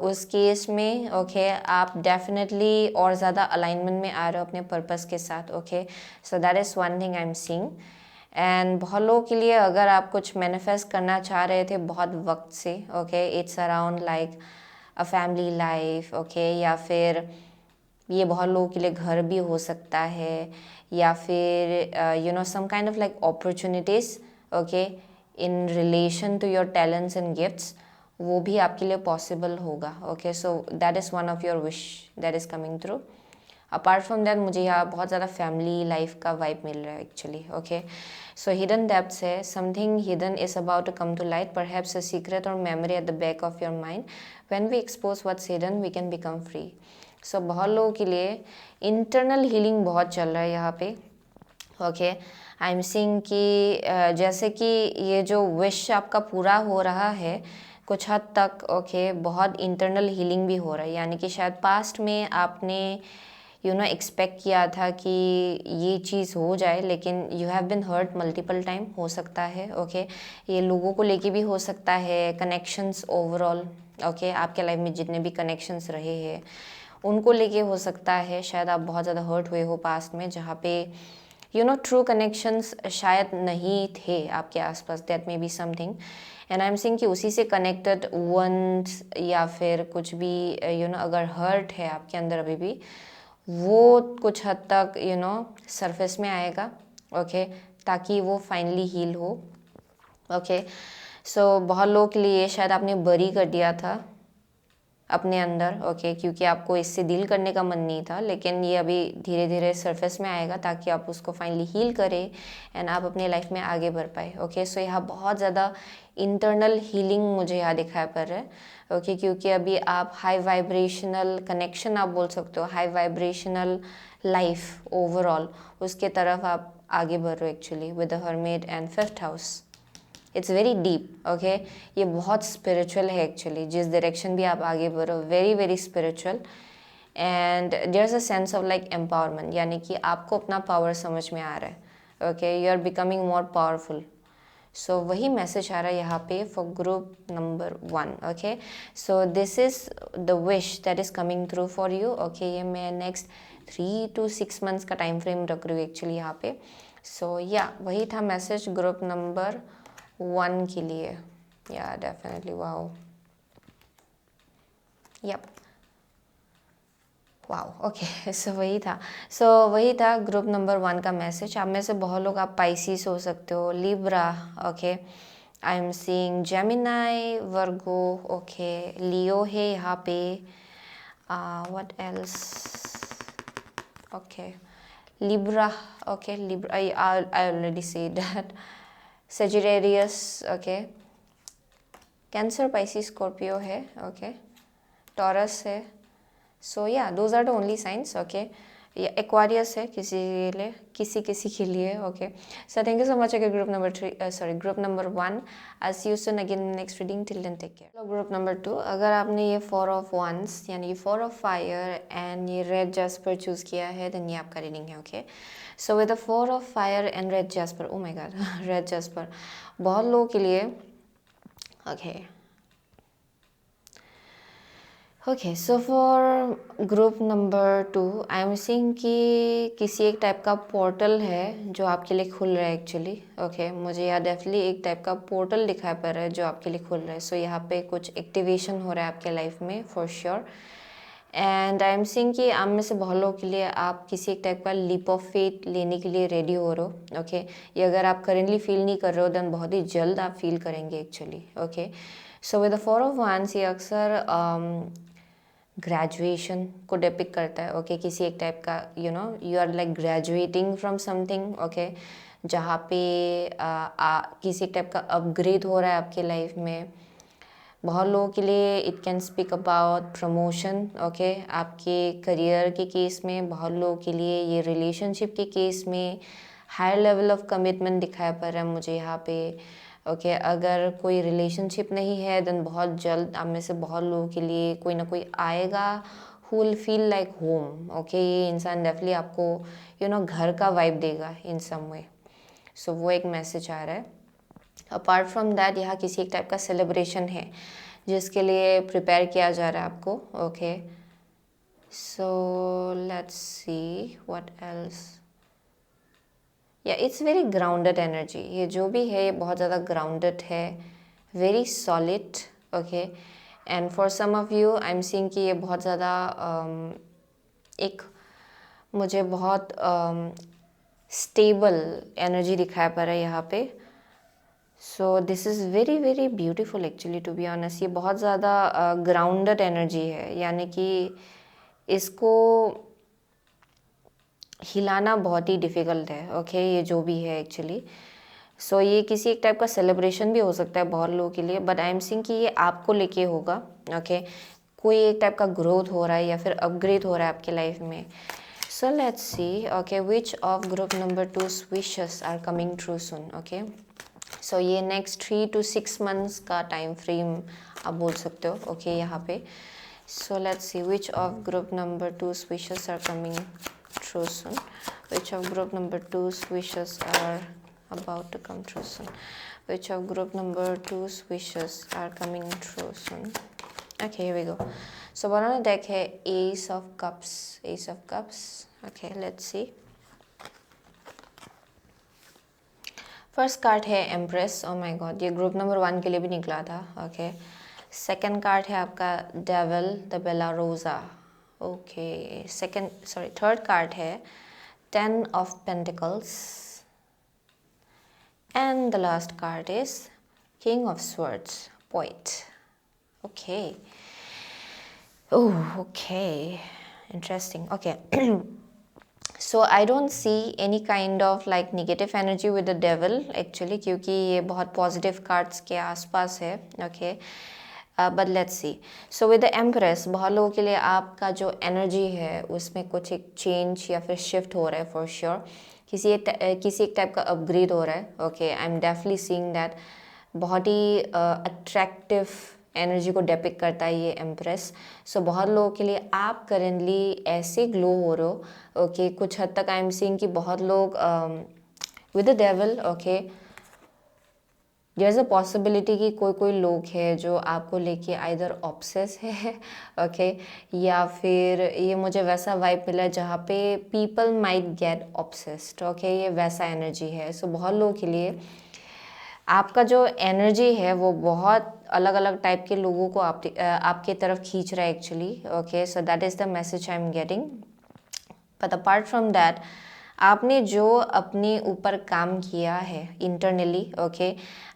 उस केस में, ओके, आप डेफिनेटली और ज़्यादा अलाइनमेंट में आ रहे हो अपने पर्पस के साथ, okay. So that is one thing I am seeing. And बहुत लोगों के लिए अगर आप कुछ मैनिफेस्ट करना चाह रहे थे बहुत वक्त से, okay, it's around like a family life, okay, या फिर ये बहुत लोगों के लिए घर भी हो सकता है, या फिर some kind of like opportunities, okay, in relation to your talents and gifts, वो भी आपके लिए पॉसिबल होगा, okay. So that is one of your wish that is coming through. Apart from that मुझे यहाँ बहुत ज़्यादा फैमिली लाइफ का वाइब मिल रहा है actually, okay. So hidden depths है, something hidden is about to come to light, perhaps a secret और memory at the back of your mind. When we expose what's hidden we can become free. So बहुत लोगों के लिए internal healing बहुत चल रहा है यहाँ पे, ओके। आई एम सीइंग कि जैसे कि ये जो विश आपका पूरा हो रहा है कुछ हद तक, ओके, बहुत इंटरनल हीलिंग भी हो रहा है, यानी कि शायद पास्ट में आपने एक्सपेक्ट किया था कि ये चीज़ हो जाए, लेकिन you have been hurt multiple time, हो सकता है, ओके। ये लोगों को लेके भी हो सकता है, कनेक्शंस ओवरऑल, ओके, आपके लाइफ में जितने भी कनेक्शंस रहे हैं उनको लेके हो सकता है। शायद आप बहुत ज़्यादा हर्ट हुए हो पास्ट में, जहाँ पे ट्रू कनेक्शंस शायद नहीं थे आपके आसपास, that may be something. And I am seeing कि उसी से कनेक्टेड वंस या फिर कुछ भी अगर हर्ट है आपके अंदर अभी भी, वो कुछ हद तक सरफेस में आएगा, ओके, ताकि वो फाइनली हील हो, ओके। सो बहुत लोगों के लिए शायद आपने बरी कर दिया था अपने अंदर, ओके, क्योंकि आपको इससे डील करने का मन नहीं था, लेकिन ये अभी धीरे धीरे सरफेस में आएगा ताकि आप उसको फाइनली हील करें एंड आप अपने लाइफ में आगे बढ़ पाए, ओके। सो यहाँ बहुत ज़्यादा इंटरनल हीलिंग मुझे यहाँ दिखाई पड़ रहा है, ओके, क्योंकि अभी आप हाई वाइब्रेशनल कनेक्शन आप बोल सकते हो, हाई वाइब्रेशनल लाइफ ओवरऑल, उसके तरफ आप आगे बढ़ रहे हो actually with the hermit and fifth house. It's very deep, okay, ये बहुत स्पिरिचुअल है एक्चुअली, जिस डायरेक्शन भी आप आगे बढ़ो, very very spiritual. And there is a sense of like empowerment, यानी कि आपको अपना पावर समझ में आ रहा है, okay, you are becoming more powerful. So वही मैसेज आ रहा है यहाँ पे for group number 1, okay. So this is the wish that is coming through for you, okay. ये मैं नेक्स्ट 3 to 6 मंथ्स का टाइम फ्रेम रख रही हूँ एक्चुअली यहाँ पे। सो या वही था मैसेज ग्रुप नंबर 1 के लिए। Yeah definitely wow, yup, wow, okay. वही था ग्रुप नंबर 1 का मैसेज। आप में से बहुत लोग आप पाइसिस हो सकते हो, Libra, okay, I am seeing Gemini, Virgo, okay, Leo है यहाँ पे, what else, okay, Libra, okay, Libra, I already said that, Sagittarius, okay, Cancer, Pisces, Scorpio है, ओके, टॉरस है। So yeah those are the only signs, okay. ये Aquarius है किसी के लिए, okay. So thank you so much अगर group number 3, group number 1। I see you soon again next reading, till then take care. Group number 2, अगर आपने ये 4 of wands यानी 4 ऑफ फायर एंड ये रेड जैस्पर चूज़ किया है, then ये आपका रीडिंग है, okay. So with the 4 of fire and red jasper, oh my God, red jasper बहुत लोगों के लिए, okay. Okay, so for group number 2 I am seeing कि किसी एक टाइप का पोर्टल है जो आपके लिए खुल रहा है एक्चुअली, ओके। मुझे यहाँ डेफिनेटली एक टाइप का पोर्टल दिखाई पड़ रहा है जो आपके लिए खुल रहा है। सो यहाँ पे कुछ एक्टिवेशन हो रहा है आपके लाइफ में for sure. And I am seeing कि आप में से बहुत लोगों के लिए आप किसी एक टाइप का लीप ऑफ फेथ लेने के लिए रेडी हो रहे हो, ओके। ये अगर आप करेंटली फील नहीं कर रहे हो देन बहुत ही जल्द आप फील करेंगे actually, okay. So with the 4 of wands ये अक्सर ग्रेजुएशन को डिपिक्ट करता है, ओके। किसी एक टाइप का you are like graduating from something, okay, जहाँ पे किसी एक टाइप का अपग्रेड हो रहा है आपके लाइफ में। बहुत लोगों के लिए it can speak about promotion, okay, आपके करियर के केस में। बहुत लोगों के लिए ये रिलेशनशिप के केस में हायर लेवल ऑफ कमिटमेंट दिखाई पड़ रहा है मुझे यहाँ पे, ओके। अगर कोई रिलेशनशिप नहीं है देन बहुत जल्द आप में से बहुत लोगों के लिए कोई ना कोई आएगा who will feel like home, okay. ये इंसान डेफिनेटली आपको घर का वाइब देगा इन सम वे। सो वो एक मैसेज आ रहा है। अपार्ट फ्रॉम दैट यहाँ किसी एक टाइप का सेलिब्रेशन है जिसके लिए प्रिपेयर किया जा रहा है आपको, okay. So let's see what else. Yeah it's very grounded energy, ये जो भी है ये बहुत ज़्यादा ग्राउंडेड है, very solid, okay. And for some of you I am seeing कि ये बहुत ज़्यादा एक मुझे बहुत स्टेबल एनर्जी दिखाई पड़ रहा है यहाँ पे। So this is very very beautiful actually to be honest. ये बहुत ज़्यादा ग्राउंडेड एनर्जी है, यानी कि इसको हिलाना बहुत ही डिफ़िकल्ट है, ओके। ये जो भी है एक्चुअली। सो ये किसी एक टाइप का सेलिब्रेशन भी हो सकता है बहुत लोगों के लिए, बट आई एम सीइंग कि ये आपको लेके होगा, ओके। कोई एक टाइप का ग्रोथ हो रहा है या फिर अपग्रेड हो रहा है आपके लाइफ में। So let's see, okay, which of group number 2 wishes are coming true soon, okay. So ये नेक्स्ट 3 to 6 मंथ्स का टाइम फ्रेम आप बोल सकते हो, ओके, यहाँ पे। So let's see which of group number 2 wishes are coming true soon, which of group number 2's wishes are about to come true soon, which of group number 2's wishes are coming true soon. Okay, here we go. So one on the deck है ace of cups, ace of cups, okay, let's see. First card है empress, O my God, ये group number 1 के लिए भी निकला था, okay. Second card है आपका डेविल द बेला रोजा, ओके। थर्ड कार्ड है 10 of Pentacles and the last card is King of Swords, poet, okay. Oh, okay, interesting, okay. So I don't see any kind of like negative energy with the devil actually, क्योंकि ये बहुत positive cards के आसपास है, okay. But let's see. So with the empress बहुत लोगों के लिए आपका जो एनर्जी है उसमें कुछ एक चेंज या फिर शिफ्ट हो रहा है फॉर श्योर। किसी एक टाइप का अपग्रेड हो रहा है, okay. I am definitely seeing that. बहुत ही अट्रैक्टिव एनर्जी को डेपिक्ट करता है ये एम्प्रेस। सो बहुत लोगों के लिए आप करेंटली ऐसे ग्लो हो रहे हो, ओके। कुछ हद तक आई एम सीइंग कि बहुत लोग with the devil, okay, there is a possibility कि कोई कोई लोग हैं जो आपको लेके आइदर ऑब्सेस है ओके या फिर ये मुझे वैसा वाइब मिला है जहाँ पे people might get obsessed okay, ये वैसा एनर्जी है। सो बहुत लोगों के लिए आपका जो एनर्जी है वो बहुत अलग अलग टाइप के लोगों को आपके तरफ खींच रहा है actually okay. So that is the message I am getting. But apart from that आपने जो अपने ऊपर काम किया है internally okay,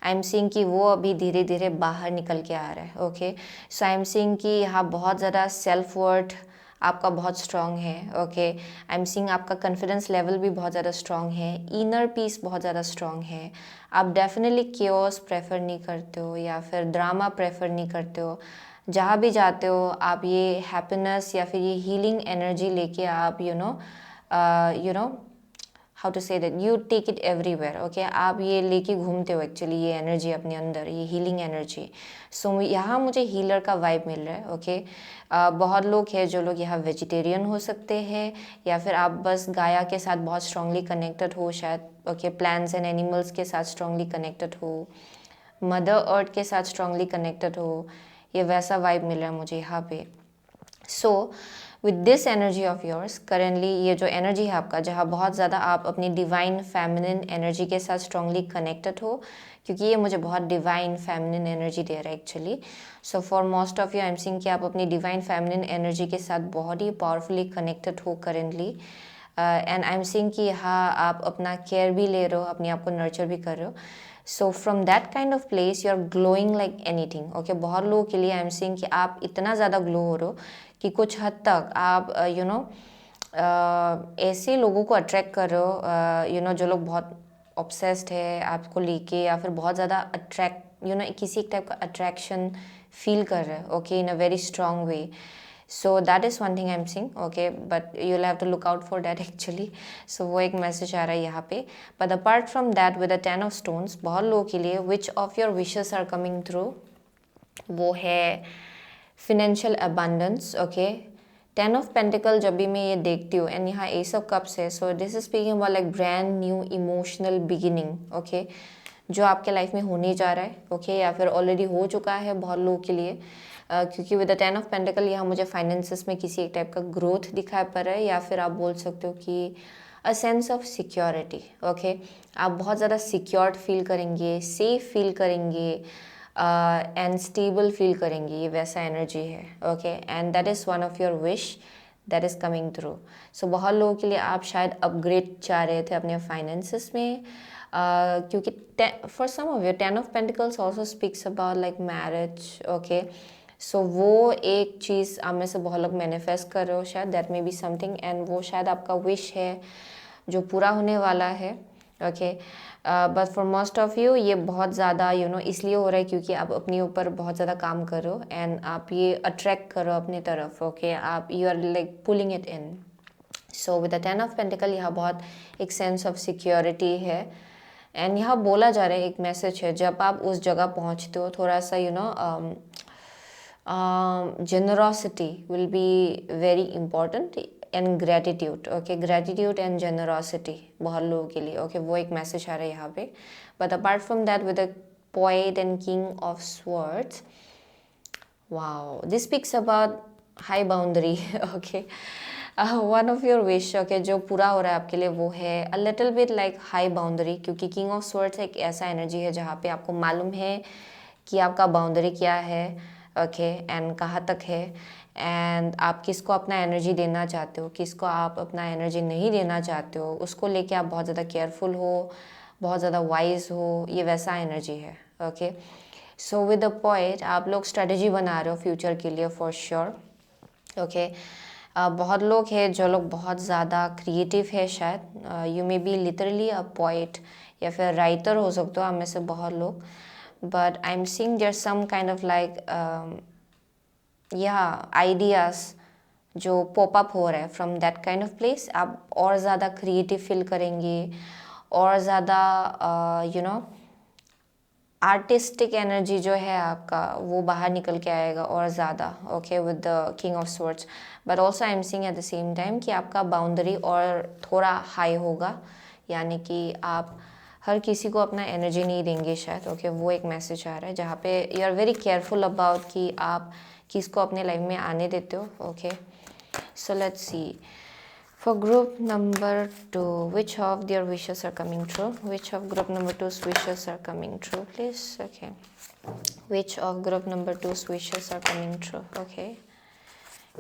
I am seeing कि वो अभी धीरे धीरे बाहर निकल के आ रहा है okay. So I am seeing कि यहाँ बहुत ज़्यादा सेल्फ वर्थ आपका बहुत स्ट्रॉन्ग है ओके। आई एम सीइंग आपका कॉन्फिडेंस लेवल भी बहुत ज़्यादा स्ट्रॉन्ग है, इनर पीस बहुत ज़्यादा स्ट्रॉन्ग है। आप डेफिनेटली केओस प्रेफर नहीं करते हो या फिर ड्रामा प्रेफर नहीं करते हो। जहाँ भी जाते हो आप ये हैप्पीनेस या फिर ये हीलिंग एनर्जी लेके आप you know how to say that you take it everywhere okay. आप ये लेके घूमते हो एक्चुअली ये एनर्जी अपने अंदर, ये हीलिंग एनर्जी। सो यहाँ मुझे हीलर का वाइब मिल रहा है ओके। बहुत लोग हैं जो लोग यहाँ वेजिटेरियन हो सकते हैं या फिर आप बस गाया के साथ बहुत स्ट्रांगली कनेक्टेड हो शायद ओके, प्लांट्स एंड एनिमल्स के साथ स्ट्रांगली कनेक्टेड हो, मदर अर्थ के साथ स्ट्रांगली कनेक्टेड हो, ये वैसा वाइब मिल रहा है मुझे यहाँ पे। So with this energy of yours currently ये जो एनर्जी है आपका जहाँ बहुत ज़्यादा आप अपनी डिवाइन फेमिनिन एनर्जी के साथ स्ट्रांगली कनेक्टेड हो, क्योंकि ये मुझे बहुत डिवाइन फेमिनिन एनर्जी दे रहा है actually. So for most of you I am seeing कि आप अपनी डिवाइन फेमिनिन एनर्जी के साथ बहुत ही पावरफुली कनेक्टेड हो currently. And I am seeing कि यहाँ आप अपना केयर भी ले रहे हो, अपने आप को नर्चर भी कर रहे हो। So from that kind of place you are glowing like anything okay. बहुत लोगों के लिए आई एम सीइंग कि आप इतना ज़्यादा ग्लो हो रहे हो कि कुछ हद तक आप ऐसे लोगों को अट्रैक्ट कर रहे हो जो लोग बहुत ऑब्सेस्ड है आपको लेके या फिर बहुत ज़्यादा अट्रैक्ट किसी एक टाइप का अट्रैक्शन फील कर रहे हैं okay in a very strong way. So that is one thing I am seeing okay, but you will have to look out for that actually. So वो एक मैसेज आ रहा है यहाँ पे। But apart from that with the 10 of stones बहुत लोगों के लिए which of your wishes are coming through, वो है financial abundance okay. 10 of pentacle जब भी मैं ये देखती हूँ एंड यहाँ एस ऑफ कप्स है, so this is speaking about like brand new emotional beginning okay, जो आपके लाइफ में होने जा रहा है ओके या फिर ऑलरेडी हो चुका है बहुत लोगों के लिए। क्योंकि विद द 10 ऑफ पेंटिकल यहाँ मुझे फाइनेंसेस में किसी एक टाइप का ग्रोथ दिखाई पड़ रहा है या फिर आप बोल सकते हो कि a sense of security okay. आप बहुत ज़्यादा सिक्योर्ड फील करेंगे, सेफ फील करेंगे एंड स्टेबल फील करेंगे, ये वैसा एनर्जी है okay. And that is one of your wish that is coming through. So बहुत लोगों के लिए आप शायद अपग्रेड चाह रहे थे अपने फाइनेंसेस में क्योंकि for some of you 10 of pentacles also speaks about like marriage okay. So वो एक चीज़ आप में से बहुत लोग मैनिफेस्ट कर रहे हो शायद, that may be something, and वो शायद आपका विश है जो पूरा होने वाला है okay. But for most of you ये बहुत ज़्यादा इसलिए हो रहा है क्योंकि आप अपने ऊपर बहुत ज़्यादा काम कर रहे हो एंड आप ये अट्रैक्ट करो अपनी तरफ ओके। आप you are like pulling it in. So with the 10 of pentacle यहाँ बहुत एक सेंस ऑफ सिक्योरिटी है एंड यहाँ बोला जा रहा है एक मैसेज है, जब आप उस जगह पहुँचते हो थोड़ा सा generosity will be very important and gratitude okay, gratitude and generosity बहुत लोगों के लिए ओके वो एक मैसेज आ रहा है यहाँ पे। But apart from that with the poet and king of swords, wow, this speaks about high boundary okay। One of your wish okay जो पूरा हो रहा है आपके लिए वो है a little bit like high boundary, क्योंकि किंग ऑफ स्वर्ड्स एक ऐसा एनर्जी है जहाँ पे आपको मालूम है कि आपका बाउंड्री क्या है ओके एंड कहाँ तक है एंड आप किसको अपना एनर्जी देना चाहते हो, किसको आप अपना एनर्जी नहीं देना चाहते हो, उसको लेके आप बहुत ज़्यादा केयरफुल हो, बहुत ज़्यादा वाइज हो, ये वैसा एनर्जी है okay. So with the point आप लोग स्ट्रेटजी बना रहे हो फ्यूचर के लिए फॉर श्योर ओके। बहुत लोग हैं जो लोग बहुत ज़्यादा क्रिएटिव है शायद, you may B literally a poet या फिर राइटर हो सकते हो आप में से बहुत लोग, but I am seeing there some kind of like yeah ideas जो पॉप अप हो रहा है from that kind of place. आप और ज़्यादा क्रिएटिव फील करेंगे और ज़्यादा आर्टिस्टिक एनर्जी जो है आपका वो बाहर निकल के आएगा और ज़्यादा okay with the king of swords. But also I am seeing at the same time कि आपका बाउंड्री और थोड़ा हाई होगा, यानी कि आप हर किसी को अपना एनर्जी नहीं देंगे शायद, ओके वो एक मैसेज आ रहा है जहाँ पे you are very careful about कि आप किसको अपने लाइफ में आने देते हो, okay. So let's see for group number 2, which of their wishes are coming true? Which of group number 2's wishes are coming true, please? Okay, which of group number 2's wishes are coming true? Okay,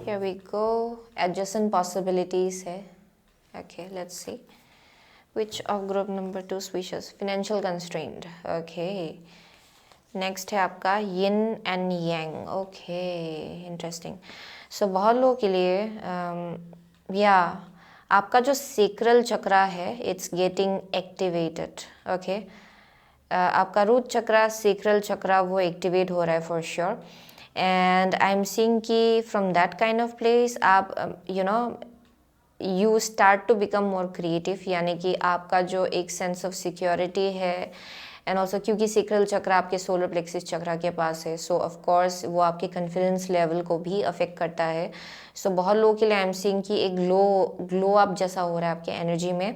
here we go. Adjacent possibilities hai. Okay, let's see. Which of group number 2's wishes? Financial constraint. Okay, next है आपका yin and yang, okay interesting. So बहुत लोगों के लिए या आपका जो sacral chakra है इट्स गेटिंग एक्टिवेटेड, ओके। आपका रूट चक्रा, सेक्रल चक्रा वो एक्टिवेट हो रहा है for sure. And I am seeing कि from that kind of place आप you start to become more creative, यानी कि आपका जो एक सेंस ऑफ सिक्योरिटी है एंड ऑल्सो क्योंकि सेक्रल चक्र आपके सोलर प्लेक्सिस चक्र के पास है, सो ऑफ कोर्स वो आपके कॉन्फिडेंस लेवल को भी अफेक्ट करता है। सो बहुत लोगों के लिए आई एम सीइंग कि एक ग्लो अप जैसा हो रहा है आपके एनर्जी में।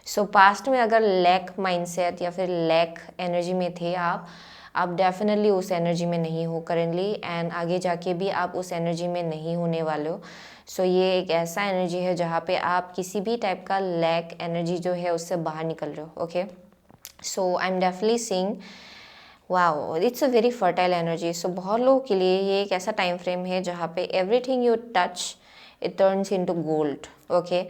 सो पास्ट में अगर लैक माइंडसेट या फिर लैक एनर्जी में थे आप डेफिनेटली उस एनर्जी में नहीं हो करेंटली, एंड आगे जाके भी आप उस एनर्जी में नहीं होने वाले हो। सो ये एक ऐसा एनर्जी है जहाँ पे आप किसी भी टाइप का लैक एनर्जी जो है उससे बाहर निकल रहे हो, okay. So I am definitely seeing wow it's a very fertile energy. So बहुत लोगों के लिए ये एक ऐसा टाइम फ्रेम है जहाँ पे everything you touch it turns into gold, okay.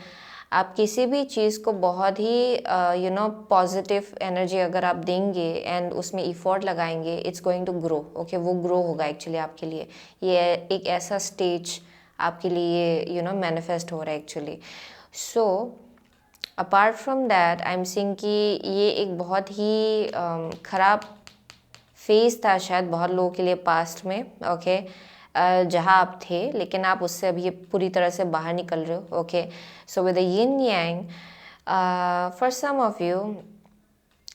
आप किसी भी चीज़ को बहुत ही पॉजिटिव एनर्जी अगर आप देंगे एंड उसमें इफोर्ट लगाएंगे it's going to grow, okay. वो ग्रो होगा एक्चुअली आपके लिए। ये एक ऐसा स्टेज आपके लिए मैनिफेस्ट हो रहा है actually. So apart from that I am seeing कि ये एक बहुत ही ख़राब फेज़ था शायद बहुत लोगों के लिए पास्ट में, ओके। जहाँ आप थे लेकिन आप उससे अभी पूरी तरह से बाहर निकल रहे हो, okay. So with the yin yang for some of you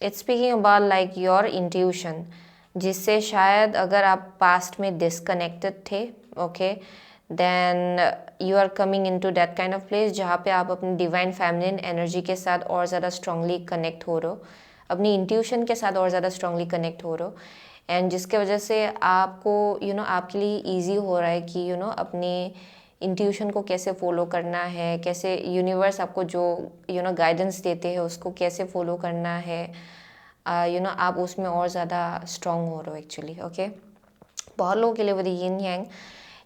it's speaking about like your intuition, जिससे शायद अगर आप पास्ट में डिस्कनेक्टेड थे, okay, then you are coming in to that kind of place जहाँ पे आप अपनी डिवाइन फेमिनिन एनर्जी के साथ और ज़्यादा स्ट्रांगली कनेक्ट हो रहे हो, अपनी इंट्यूशन के साथ और ज़्यादा स्ट्रांगली कनेक्ट हो रहे हो, एंड जिसके वजह से आपको आपके लिए ईजी हो रहा है कि अपनी इंट्यूशन को कैसे फॉलो करना है, कैसे यूनिवर्स आपको जो गाइडेंस देते हैं उसको कैसे फॉलो करना है, आप उसमें और ज़्यादा स्ट्रांग हो रहे हो एक्चुअली, ओके। बहुत लोगों के लिए वो यिन यांग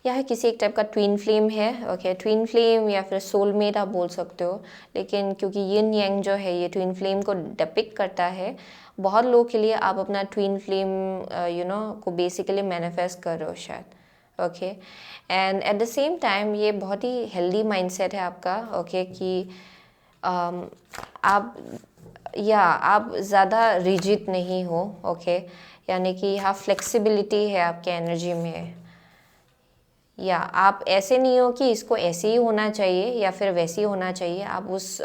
या किसी एक टाइप का ट्विन फ्लेम है, ओके। ट्विन फ्लेम या फिर सोलमेट आप बोल सकते हो, लेकिन क्योंकि यिन यांग जो है ये ट्विन फ्लेम को डिपिक्ट करता है, बहुत लोगों के लिए आप अपना ट्विन फ्लेम को बेसिकली मैनिफेस्ट कर रहे हो शायद, okay. And at the same time ये बहुत ही हेल्दी माइंडसेट है आपका, ओके, कि आप ज़्यादा रिजिड नहीं हो, ओके, यानी कि यहाँ फ्लेक्सिबिलिटी है आपके एनर्जी में, या आप ऐसे नहीं हो कि इसको ऐसे ही होना चाहिए या फिर वैसे ही होना चाहिए, आप उस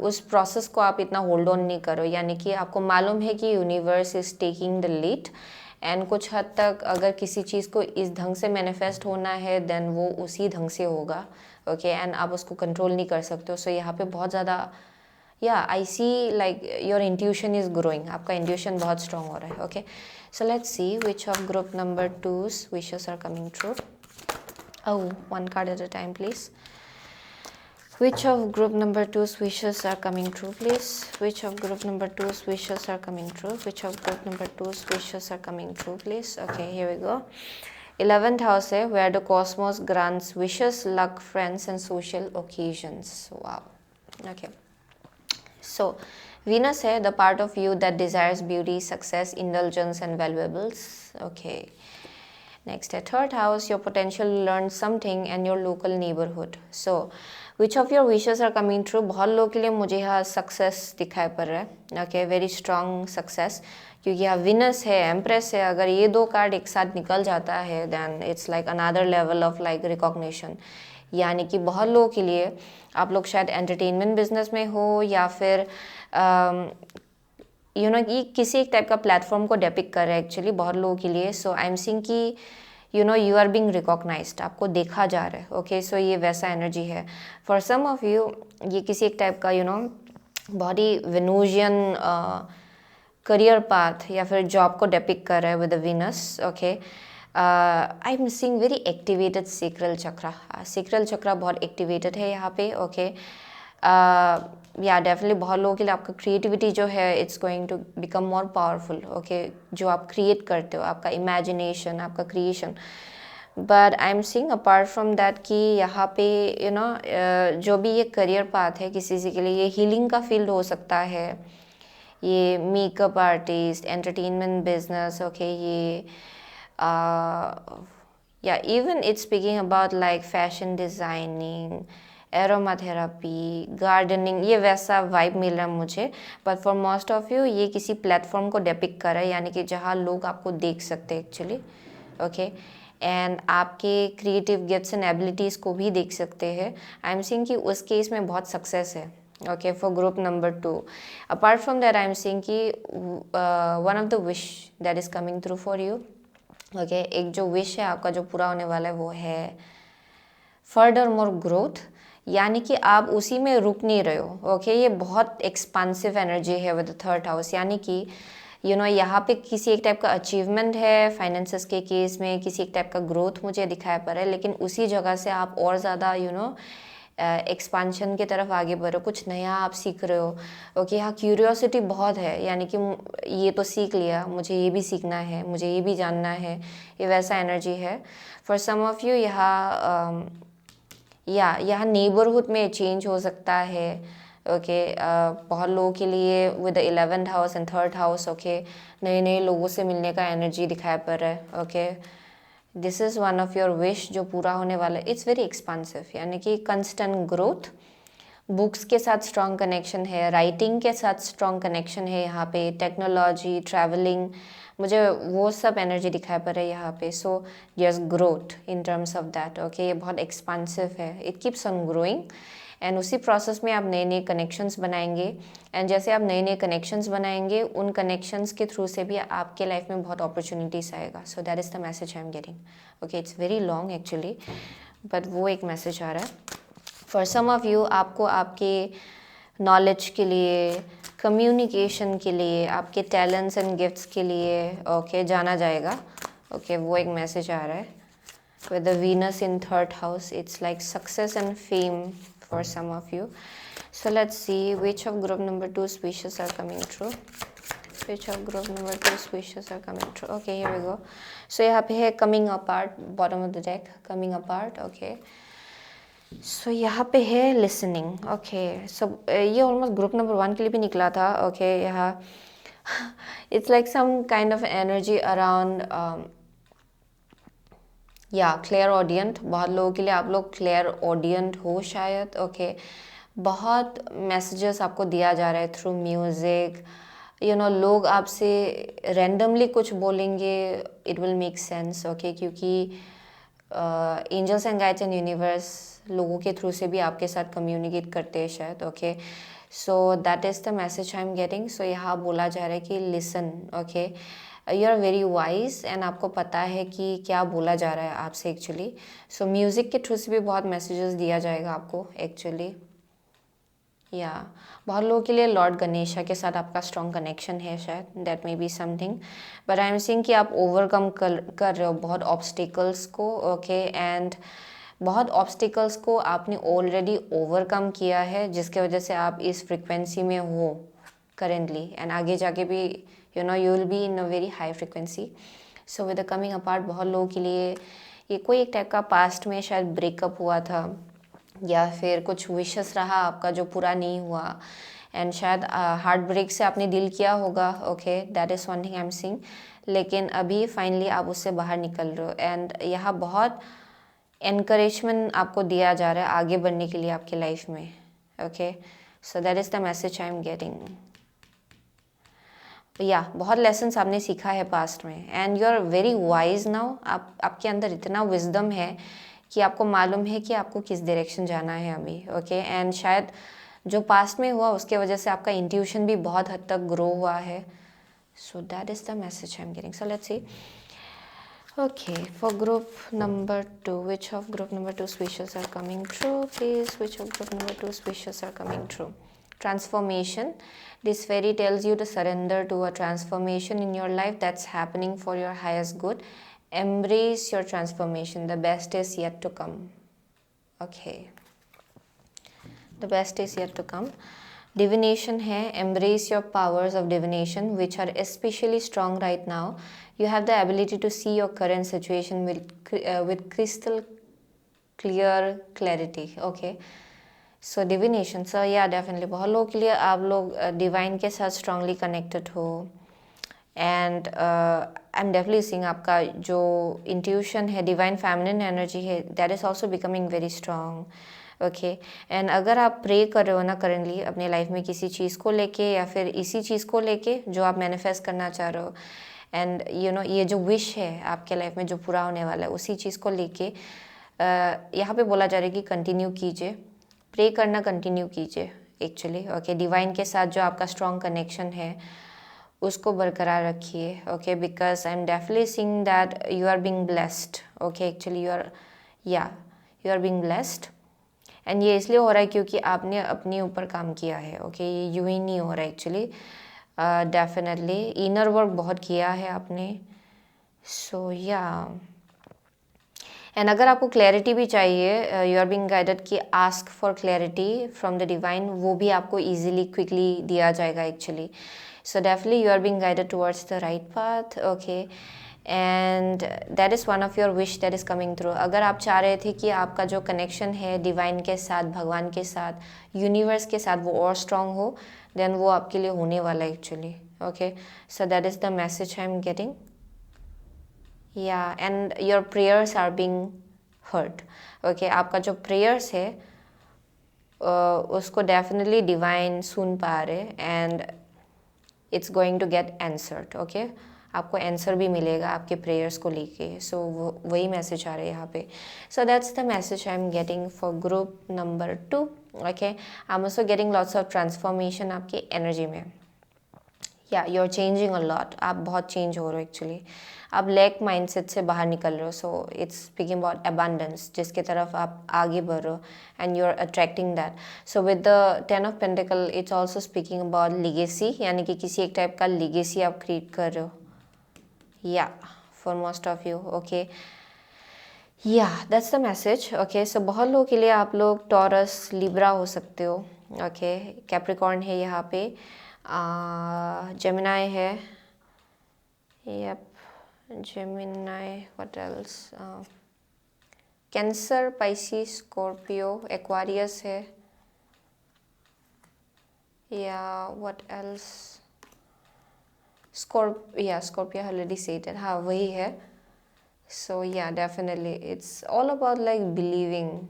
उस प्रोसेस को आप इतना होल्ड ऑन नहीं करो, यानी कि आपको मालूम है कि universe is taking the lead, and कुछ हद तक अगर किसी चीज़ को इस ढंग से मैनिफेस्ट होना है देन वो उसी ढंग से होगा, ओके, एंड आप उसको कंट्रोल नहीं कर सकते हो। सो यहाँ पे बहुत ज़्यादा I see like your intuition is growing, आपका इंट्यूशन बहुत स्ट्रॉन्ग हो रहा है, okay. So let's see which of group number 2's wishes are coming true. Oh, one card at a time please. Which of group number 2's wishes are coming true, please? Which of group number 2's wishes are coming true? Which of group number 2's wishes are coming true, please? Okay, here we go. 11th house है where the cosmos grants wishes, luck, friends and social occasions. Wow. Okay. So Venus है the part of you that desires beauty, success, indulgence and valuables. Okay. Next है third house, your potential to learn something and your local neighborhood. So which of your wishes are coming true? बहुत लोगों के लिए मुझे यहाँ success दिखाई पड़ रहा है, ओके, वेरी स्ट्रॉन्ग सक्सेस, क्योंकि यहाँ विनस है, एम्प्रेस है, अगर ये दो कार्ड एक साथ निकल जाता है then it's like another level of like recognition, यानी कि बहुत लोगों के लिए आप लोग शायद एंटरटेनमेंट बिजनेस में हो या फिर ये किसी एक टाइप का प्लेटफॉर्म को डेपिक कर रहा है एक्चुअली बहुत लोगों के लिए। सो आई एम सीइंग कि यू आर बीइंग रिकॉग्नाइज्ड, आपको देखा जा रहा है, ओके। सो ये वैसा एनर्जी है फॉर सम ऑफ यू, ये किसी एक टाइप का बहुत ही वेनूजियन करियर पाथ या फिर जॉब को डेपिक्ट कर रहा है with the Venus. Okay, I am seeing very activated sacral chakra. Sacral chakra बहुत एक्टिवेटेड है यहाँ पे. ओके, या डेफिनेटली बहुत लोगों के लिए आपका क्रिएटिविटी जो है it's going to become more powerful. Okay, जो आप क्रिएट करते हो, आपका इमेजिनेशन, आपका creation. But I am seeing apart from that कि यहाँ पे यू नो जो भी ये करियर पाथ है किसी के लिए, ये हीलिंग का फील्ड हो सकता है, ये makeup artist, entertainment business. Okay, ये या even it's speaking about like fashion designing, aromatherapy, gardening, ये वैसा वाइब मिल रहा है मुझे. But for most of you ये किसी प्लेटफॉर्म को डेपिक्ट कर रहा है, यानी कि जहाँ लोग आपको देख सकते हैं एक्चुअली. ओके, एंड आपके क्रिएटिव गिफ्ट्स एंड एबिलिटीज़ को भी देख सकते हैं. आई एम सीइंग कि उस केस में बहुत सक्सेस है. Okay, for group number 2. Apart from that I am seeing कि one of the wish that is coming through for you. Okay, एक जो विश है आपका जो पूरा होने वाला है वो है फर्दर मोर ग्रोथ, यानी कि आप उसी में रुक नहीं रहे हो. ओके, ये बहुत एक्सपांसिव एनर्जी है विद द थर्ड हाउस, यानी कि यू नो यहाँ पे किसी एक टाइप का अचीवमेंट है फाइनेंसेस के केस में, किसी एक टाइप का ग्रोथ मुझे दिखाई पड़ रहा है, लेकिन उसी जगह से आप और ज़्यादा यू नो एक्सपांशन की तरफ आगे बढ़ो, कुछ नया आप सीख रहे हो. ओके, यहाँ क्यूरियोसिटी बहुत है, यानी कि ये तो सीख लिया, मुझे ये भी सीखना है, मुझे ये भी जानना है, ये वैसा एनर्जी है. फॉर सम ऑफ यू यहाँ नेबरहुड में चेंज हो सकता है. ओके, बहुत लोगों के लिए with the 11th house and 3rd house. Okay, नए नए लोगों से मिलने का एनर्जी दिखाई पड़ रहा है. Okay, this is one of your wish जो पूरा होने वाला है. इट्स वेरी एक्सपांसिव, यानी कि कंस्टेंट ग्रोथ, बुक्स के साथ स्ट्रॉन्ग कनेक्शन है, राइटिंग के साथ स्ट्रॉन्ग कनेक्शन है यहाँ पे, टेक्नोलॉजी, ट्रैवलिंग, मुझे वो सब एनर्जी दिखाई पड़ रहा है यहाँ पे. So yes, growth in terms of that. Okay, ये बहुत एक्सपांसिव है, it keeps on growing. And उसी प्रोसेस में आप नए नए कनेक्शंस बनाएंगे. एंड जैसे आप नए नए कनेक्शंस बनाएंगे, उन कनेक्शंस के थ्रू से भी आपके लाइफ में बहुत अपॉर्चुनिटीज़ आएगा. सो that is the message I am getting. Okay, it's very long actually, but वो एक मैसेज आ रहा है. फॉर सम ऑफ यू आपको आपके नॉलेज के लिए, कम्युनिकेशन के लिए, आपके टैलेंट्स एंड गिफ्ट्स के लिए ओके जाना जाएगा. ओके, वो एक मैसेज आ रहा है. With the Venus in 3rd house, it's like success and fame for some of you. So let's see which of group number 2 wishes are coming true. Which of group number 2 wishes are coming true. Okay, here we go. So यहाँ पे है coming apart, bottom of the deck, coming apart. Okay. So यहाँ पे है listening. Okay. So ये almost group number 1 के लिए भी निकला था. Okay, यहाँ it's like some kind of energy around clairaudient. बहुत लोगों के लिए आप लोग क्लियर ऑडियंट हो शायद. ओके, बहुत मैसेजेस आपको दिया जा रहा है थ्रू म्यूज़िक. यू नो लोग आपसे रैंडमली कुछ बोलेंगे, it will make sense. Okay, क्योंकि angels and guides and universe लोगों के थ्रू से भी आपके साथ कम्युनिकेट करते हैं शायद. Okay, so that is the message I am getting. So यहाँ बोला जा रहा है कि listen. Okay, you are very wise and आपको पता है कि क्या बोला जा रहा है आपसे एक्चुअली. सो म्यूज़िक के थ्रू से भी बहुत मैसेजेस दिया जाएगा आपको एक्चुअली. बहुत लोगों के लिए लॉर्ड गणेशा के साथ आपका स्ट्रॉन्ग कनेक्शन है शायद, that may be something. But I am seeing कि आप ओवरकम कर रहे हो बहुत ऑब्स्टिकल्स को. ओके, एंड बहुत ऑब्स्टिकल्स को आपने ऑलरेडी ओवरकम किया है, जिसके वजह से आप इस फ्रिक्वेंसी में हो करेंटली. एंड आगे जाके भी you will be in a very high frequency. So with the coming apart, बहुत लोगों के लिए ये कोई एक टाइप का पास्ट में शायद ब्रेकअप हुआ था, या फिर कुछ विशेस रहा आपका जो पूरा नहीं हुआ, एंड शायद हार्ट ब्रेक से आपने डील किया होगा. Okay, that is one thing I am seeing. लेकिन अभी फाइनली आप उससे बाहर निकल रहे हो. एंड यहाँ बहुत एनकरेजमेंट आपको दिया जा रहा है आगे बढ़ने के लिए आपके लाइफ में. Okay, so that is the message I am getting. बहुत लेसन्स आपने सीखा है पास्ट में, and you are very wise now. आपके अंदर इतना विजडम है कि आपको मालूम है कि आपको किस डायरेक्शन जाना है अभी. ओके, एंड शायद जो पास्ट में हुआ उसके वजह से आपका इंट्यूशन भी बहुत हद तक ग्रो हुआ है. सो that is the message I am getting. So let's see. Okay, for group number 2, which of group number 2 wishes are coming true? Please, which of group number 2 wishes are coming true? transformation. This fairy tells you to surrender to a transformation in your life that's happening for your highest good. Embrace your transformation. The best is yet to come. Okay. The best is yet to come. Divination hai, embrace your powers of divination, which are especially strong right now. You have the ability to see your current situation with crystal clear clarity. Okay. So divination sir या definitely बहुत लोगों के लिए आप लोग divine के साथ strongly connected हो and I am definitely seeing आपका जो इंट्यूशन है डिवाइन फेमिनिन एनर्जी है that is also becoming very strong okay and अगर आप प्रे कर रहे हो ना करेंटली अपने लाइफ में किसी चीज़ को लेके या फिर इसी चीज़ को लेके जो आप मैनिफेस्ट करना चाह रहे हो एंड यू नो ये जो विश है आपके लाइफ में जो पूरा होने वाला है उसी चीज़ को लेके यहाँ पे बोला जा रहा है कि कंटिन्यू कीजिए प्रे करना कंटिन्यू कीजिए एक्चुअली ओके डिवाइन के साथ जो आपका स्ट्रॉन्ग कनेक्शन है उसको बरकरार रखिए okay because I am definitely seeing that you are being blessed okay actually you are being blessed and ये इसलिए हो रहा है क्योंकि आपने अपने ऊपर काम किया है ओके ये यूं ही नहीं हो रहा है एक्चुअली डेफिनेटली इनर वर्क बहुत किया है आपने सो या एंड अगर आपको क्लैरिटी भी चाहिए यू आर बीइंग गाइडेड कि ask for clarity from the divine वो भी आपको इजीली क्विकली दिया जाएगा actually so definitely you are being guided towards the right path okay and that is one of your wish that is coming through अगर आप चाह रहे थे कि आपका जो कनेक्शन है डिवाइन के साथ भगवान के साथ यूनिवर्स के साथ वो और स्ट्रॉन्ग हो देन वो आपके लिए होने वाला है actually okay so that is the message I am getting and your prayers are being heard okay आपका जो प्रेयर्स है उसको डेफिनेटली डिवाइन सुन पा रहे and it's going to get answered okay आपको आंसर भी मिलेगा आपके प्रेयर्स को लेके सो वही मैसेज आ रहा है यहाँ पे so that's the message I am getting for group number 2 okay I am also getting lots of transformation आपकी एनर्जी में you are changing a lot आप बहुत चेंज हो रहे हो एक्चुअली आप लैक माइंडसेट से बाहर निकल रहे हो so it's speaking about abundance जिसके तरफ आप आगे बढ़ रहे हो and you are attracting that so with the 10 of pentacle it's also speaking about legacy यानी कि किसी एक टाइप का लिगेसी आप क्रिएट कर रहे हो for most of you okay that's the message okay so बहुत लोगों के लिए आप लोग टॉरस लिब्रा हो सकते हो ओके कैप्रिकॉर्न है यहाँ पे जेमिनाई है yep Gemini what else Cancer Pisces Scorpio Aquarius है what else Scorpio already stated हाँ वही है so definitely it's all about like believing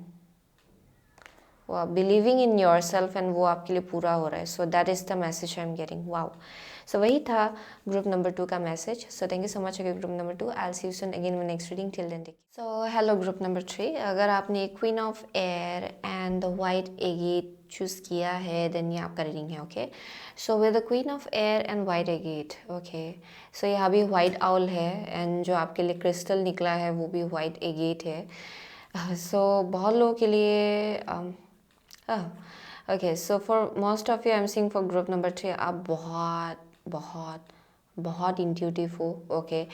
in yourself and वो आपके लिए पूरा हो रहा है so that is the message I'm getting wow so वही था ग्रुप नंबर 2 का message so thank you so much group number 2 I'll see you soon again in my next reading till then so hello group number 3 अगर आपने queen of air and the white agate choose किया है then ये आपका reading है okay so with the queen of air and white agate okay so यहाँ भी white owl है एंड जो आपके लिए क्रिस्टल निकला है वो भी वाइट एगेट है सो बहुत लोगों के लिए okay so for most of you I am seeing for group number 3 आप बहुत इंट्यूटिव हो okay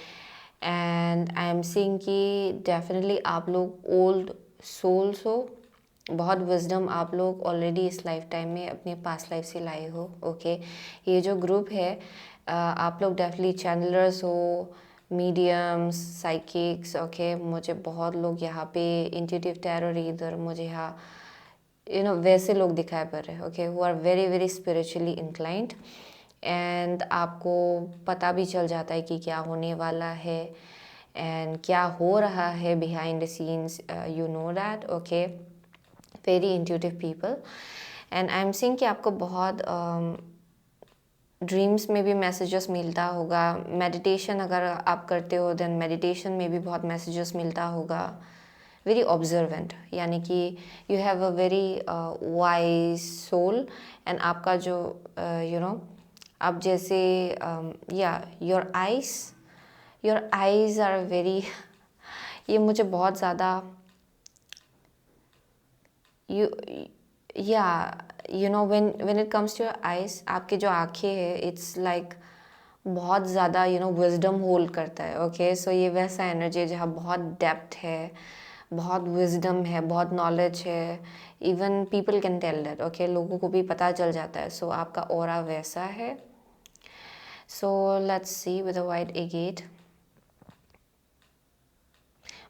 and I am seeing कि डेफिनेटली आप लोग ओल्ड सोल्स हो बहुत विजडम आप लोग ऑलरेडी इस लाइफ टाइम में अपने पास्ट लाइफ से लाए हो ओके ये जो ग्रुप है आप लोग डेफिनेटली चैनलर्स हो मीडियम्स साइकिक्स ओके मुझे बहुत लोग यहाँ पे इंट्यूटिव टैरो रीडर मुझे यहाँ वैसे लोग दिखाई पड़ रहे हैं okay who are very very spiritually inclined and आपको पता भी चल जाता है कि क्या होने वाला है एंड क्या हो रहा है behind the scenes you know that okay very intuitive people and I am seeing कि आपको बहुत ड्रीम्स में भी मैसेजेस मिलता होगा मेडिटेशन अगर आप करते हो देन मेडिटेशन में भी बहुत मैसेजेस मिलता होगा वेरी ऑब्जर्वेंट यानी कि you have a very wise soul and आपका जो आप जैसे योर आइज़ आर वेरी ये मुझे बहुत ज़्यादा you know when it comes to your eyes, आपकी जो आँखें हैं इट्स लाइक बहुत ज़्यादा विजडम होल्ड करता है। ओके, सो ये वैसा एनर्जी है जहाँ बहुत डेप्थ है, बहुत विजडम है, बहुत नॉलेज है। Even people can tell that. Okay, लोगों को भी पता चल जाता है। सो आपका ऑरा वैसा है। सो let's C with a white agate.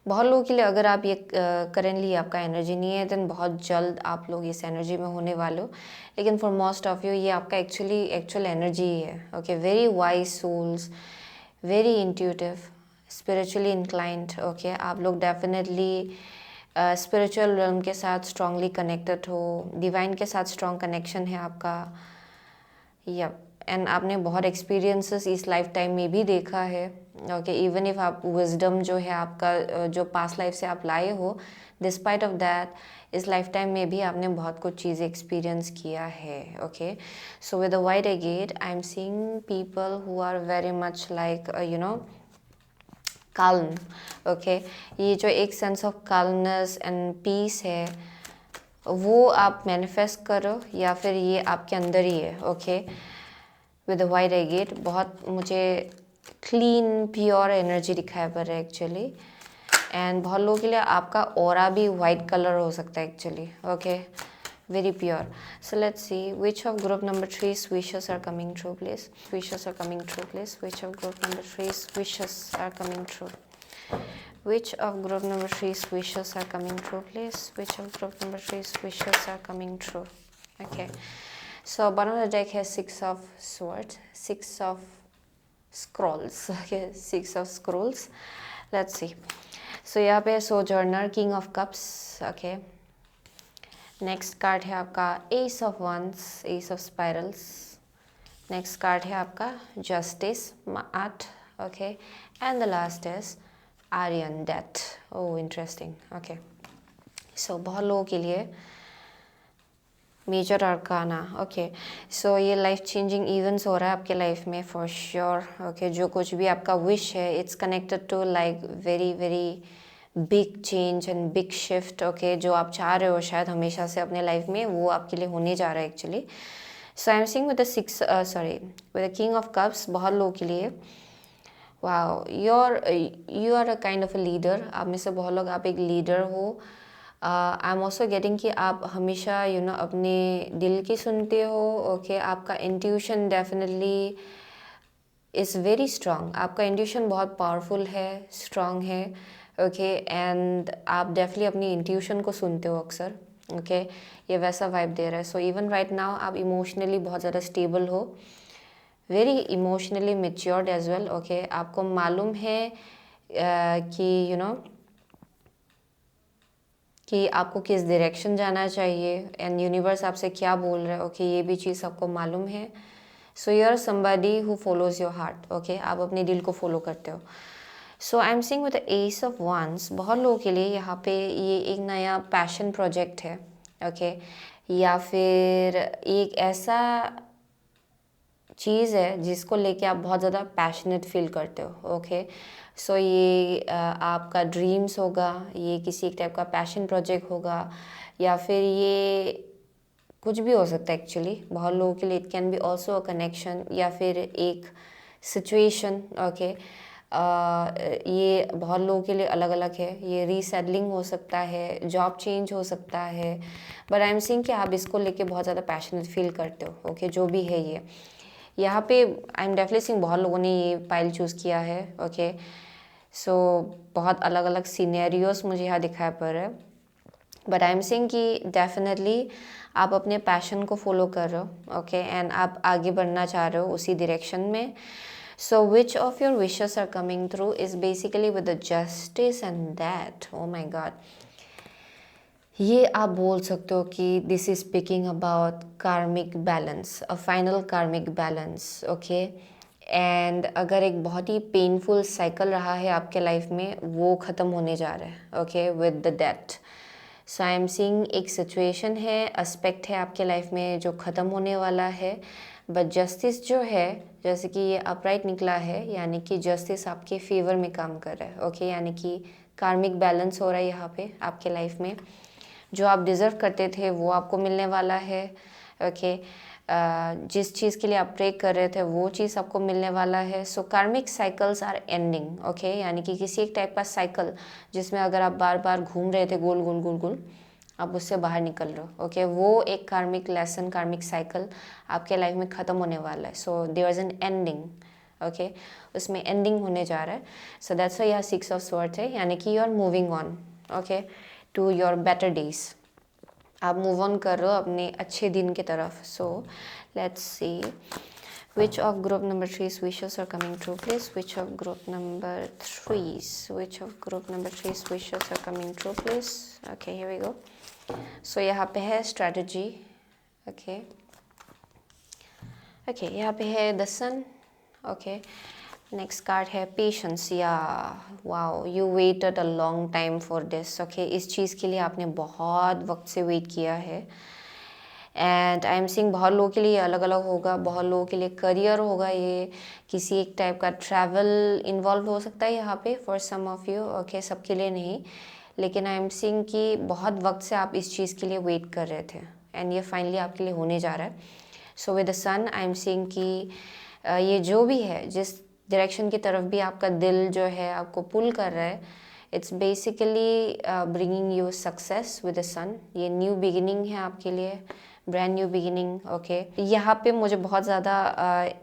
बहुत लोगों के लिए अगर आप ये करेंटली आपका एनर्जी नहीं है, देन बहुत जल्द आप लोग इस एनर्जी में होने वाले हो। लेकिन फॉर मोस्ट ऑफ यू ये आपका एक्चुअल एनर्जी ही है। Okay, very wise souls, very intuitive, spiritually inclined. Okay, आप लोग डेफिनेटली स्पिरिचुअल realm के साथ स्ट्रांगली कनेक्टेड हो, डिवाइन के साथ स्ट्रॉन्ग कनेक्शन है आपका। यप, एंड आपने बहुत एक्सपीरियंसेस इस लाइफ टाइम में भी देखा है। ओके, इवन इफ आप विजडम जो है आपका जो पास्ट लाइफ से आप लाए हो, डिस्पाइट ऑफ दैट इस लाइफ टाइम में भी आपने बहुत कुछ चीज़ें एक्सपीरियंस किया है। Okay, so with the white agate I am seeing people who are very much like calm। Okay, ये जो एक sense of calmness and peace है वो आप मैनिफेस्ट करो या फिर ये आपके अंदर ही है। Okay, with the white agate बहुत मुझे क्लीन प्योर एनर्जी दिखाई पड़ रहा है एक्चुअली। एंड बहुत लोगों के लिए आपका ऑरा भी वाइट कलर हो सकता है actually. Okay, very pure. So let's see which of group number 3's wishes are coming true, please. Wishes are coming true, please. Which of group number 3's wishes are coming true? Which of group number 3's wishes are coming true, please? Which of group number 3's wishes are coming true? Okay, so bottom of the deck has 6 of swords, 6 of scrolls. Okay, 6 of scrolls. Let's see. So यहाँ पे sojourner, king of cups. Okay, next card है आपका ace of wands, ace of spirals. Next card है आपका justice, 8। Okay, and the last is Aryan, death. Oh interesting. Okay, so बहुत लोगों के लिए मेजर अरकाना। ओके, सो ये life changing events हो रहा है आपके लाइफ में फॉर श्योर। ओके, जो कुछ भी आपका विश है it's connected to like very very big change and big shift. Okay, जो आप चाह रहे हो शायद हमेशा से अपने लाइफ में, वो आपके लिए होने जा रहा है actually. So I am seeing with the with the king of cups बहुत लोगों के लिए। Wow, you are a kind of a leader. आप में से बहुत लोग आप एक लीडर हो। आई एम ऑल्सो गेटिंग कि आप हमेशा अपने दिल की सुनते हो। ओके, आपका intuition definitely is very strong. आपका इंट्यूशन बहुत पावरफुल है, स्ट्रांग है। ओके, एंड आप डेफिनेटली अपनी इंट्यूशन को सुनते हो अक्सर। ओके, ये वैसा वाइब दे रहा है। सो इवन राइट नाउ आप इमोशनली बहुत ज़्यादा स्टेबल हो, very emotionally matured as well. Okay, आपको मालूम है कि कि आपको किस डायरेक्शन जाना चाहिए एंड यूनिवर्स आपसे क्या बोल रहा है। ओके, ये भी चीज़ आपको मालूम है। So you are somebody who follows your heart. Okay, आप अपने दिल को फॉलो करते हो। So I am seeing with the ace of wands बहुत लोगों के लिए यहाँ पे ये एक नया पैशन प्रोजेक्ट है। ओके, या फिर एक ऐसा चीज़ है जिसको लेके आप बहुत ज़्यादा पैशनेट फील करते हो। ओके, सो ये आपका ड्रीम्स होगा, ये किसी एक टाइप का पैशन प्रोजेक्ट होगा, या फिर ये कुछ भी हो सकता है एक्चुअली। बहुत लोगों के लिए it can B also a connection या फिर एक सिचुएशन। ओके, ये बहुत लोगों के लिए अलग अलग है। ये रीसेटलिंग हो सकता है, जॉब चेंज हो सकता है, बट आई एम सीइंग कि आप इसको लेके बहुत ज़्यादा पैशनेट फील करते हो। ओके, जो भी है ये यहाँ पे आई एम डेफिनेटली सीइंग बहुत लोगों ने ये पाइल चूज़ किया है। ओके, सो बहुत अलग अलग सीनेरियोस मुझे यहाँ दिखाई पड़ रहा है, बट आई एम सीइंग कि डेफिनेटली आप अपने पैशन को फॉलो कर रहे हो। ओके, एंड आप आगे बढ़ना चाह रहे हो उसी डायरेक्शन में। So which of your wishes are coming through is basically with the justice and that. Oh my god, ये आप बोल सकते हो कि this is speaking about karmic balance, a final karmic balance. Okay, and अगर एक बहुत ही पेनफुल साइकिल रहा है आपके लाइफ में, वो ख़त्म होने जा रहा है। Okay, with the death. So I am seeing एक सिचुएशन है, एस्पेक्ट है आपके लाइफ में जो ख़त्म होने वाला है, बट जस्टिस जो है, जैसे कि ये अपराइट निकला है, यानी कि जस्टिस आपके फेवर में काम कर रहा है। ओके, यानी कि कार्मिक बैलेंस हो रहा है यहाँ पे आपके लाइफ में। जो आप डिज़र्व करते थे वो आपको मिलने वाला है। ओके जिस चीज़ के लिए आप प्रे कर रहे थे वो चीज़ आपको मिलने वाला है. सो कार्मिक साइकिल्स आर एंडिंग. ओके यानी कि किसी एक टाइप का साइकिल जिसमें अगर आप बार बार घूम रहे थे गोल गोल गोल गोल, आप उससे बाहर निकल रहे हो. ओके वो एक कार्मिक लेसन, कार्मिक साइकिल आपके लाइफ में ख़त्म होने वाला है. So there is an ending. Okay उसमें एंडिंग होने जा रहा है. सो दैट्स व्हाई यह 6 ऑफ स्वॉर्ड्स है, यानी कि you are moving on okay to your better days. आप मूव ऑन कर रहे हो अपने अच्छे दिन की तरफ. So let's see which of group number 3's wishes are coming true please. Which of group number 3's wishes are coming true please. Okay here we go. So यहाँ पे है strategy. Okay यहाँ पे है the sun. Okay next card है patience. या wow you weighted a long time for this. Okay इस चीज़ के लिए आपने बहुत वक्त से वेट किया है. एंड आई एम सीइंग बहुत लोगों के लिए अलग अलग होगा. बहुत लोगों के लिए करियर होगा, ये किसी एक टाइप का ट्रैवल इन्वॉल्व हो सकता है यहाँ पे for some of you. Okay सबके लिए नहीं, लेकिन आई एम सीइंग कि बहुत वक्त से आप इस चीज़ के लिए वेट कर रहे थे एंड ये फाइनली आपके लिए होने जा रहा है. So with the sun I am seeing कि ये जो भी है, जिस डायरेक्शन की तरफ भी आपका दिल जो है आपको पुल कर रहा है, it's basically bringing you success with the sun. ये न्यू बिगिनिंग है आपके लिए, ब्रांड न्यू बिगिनिंग. ओके यहाँ पे मुझे बहुत ज़्यादा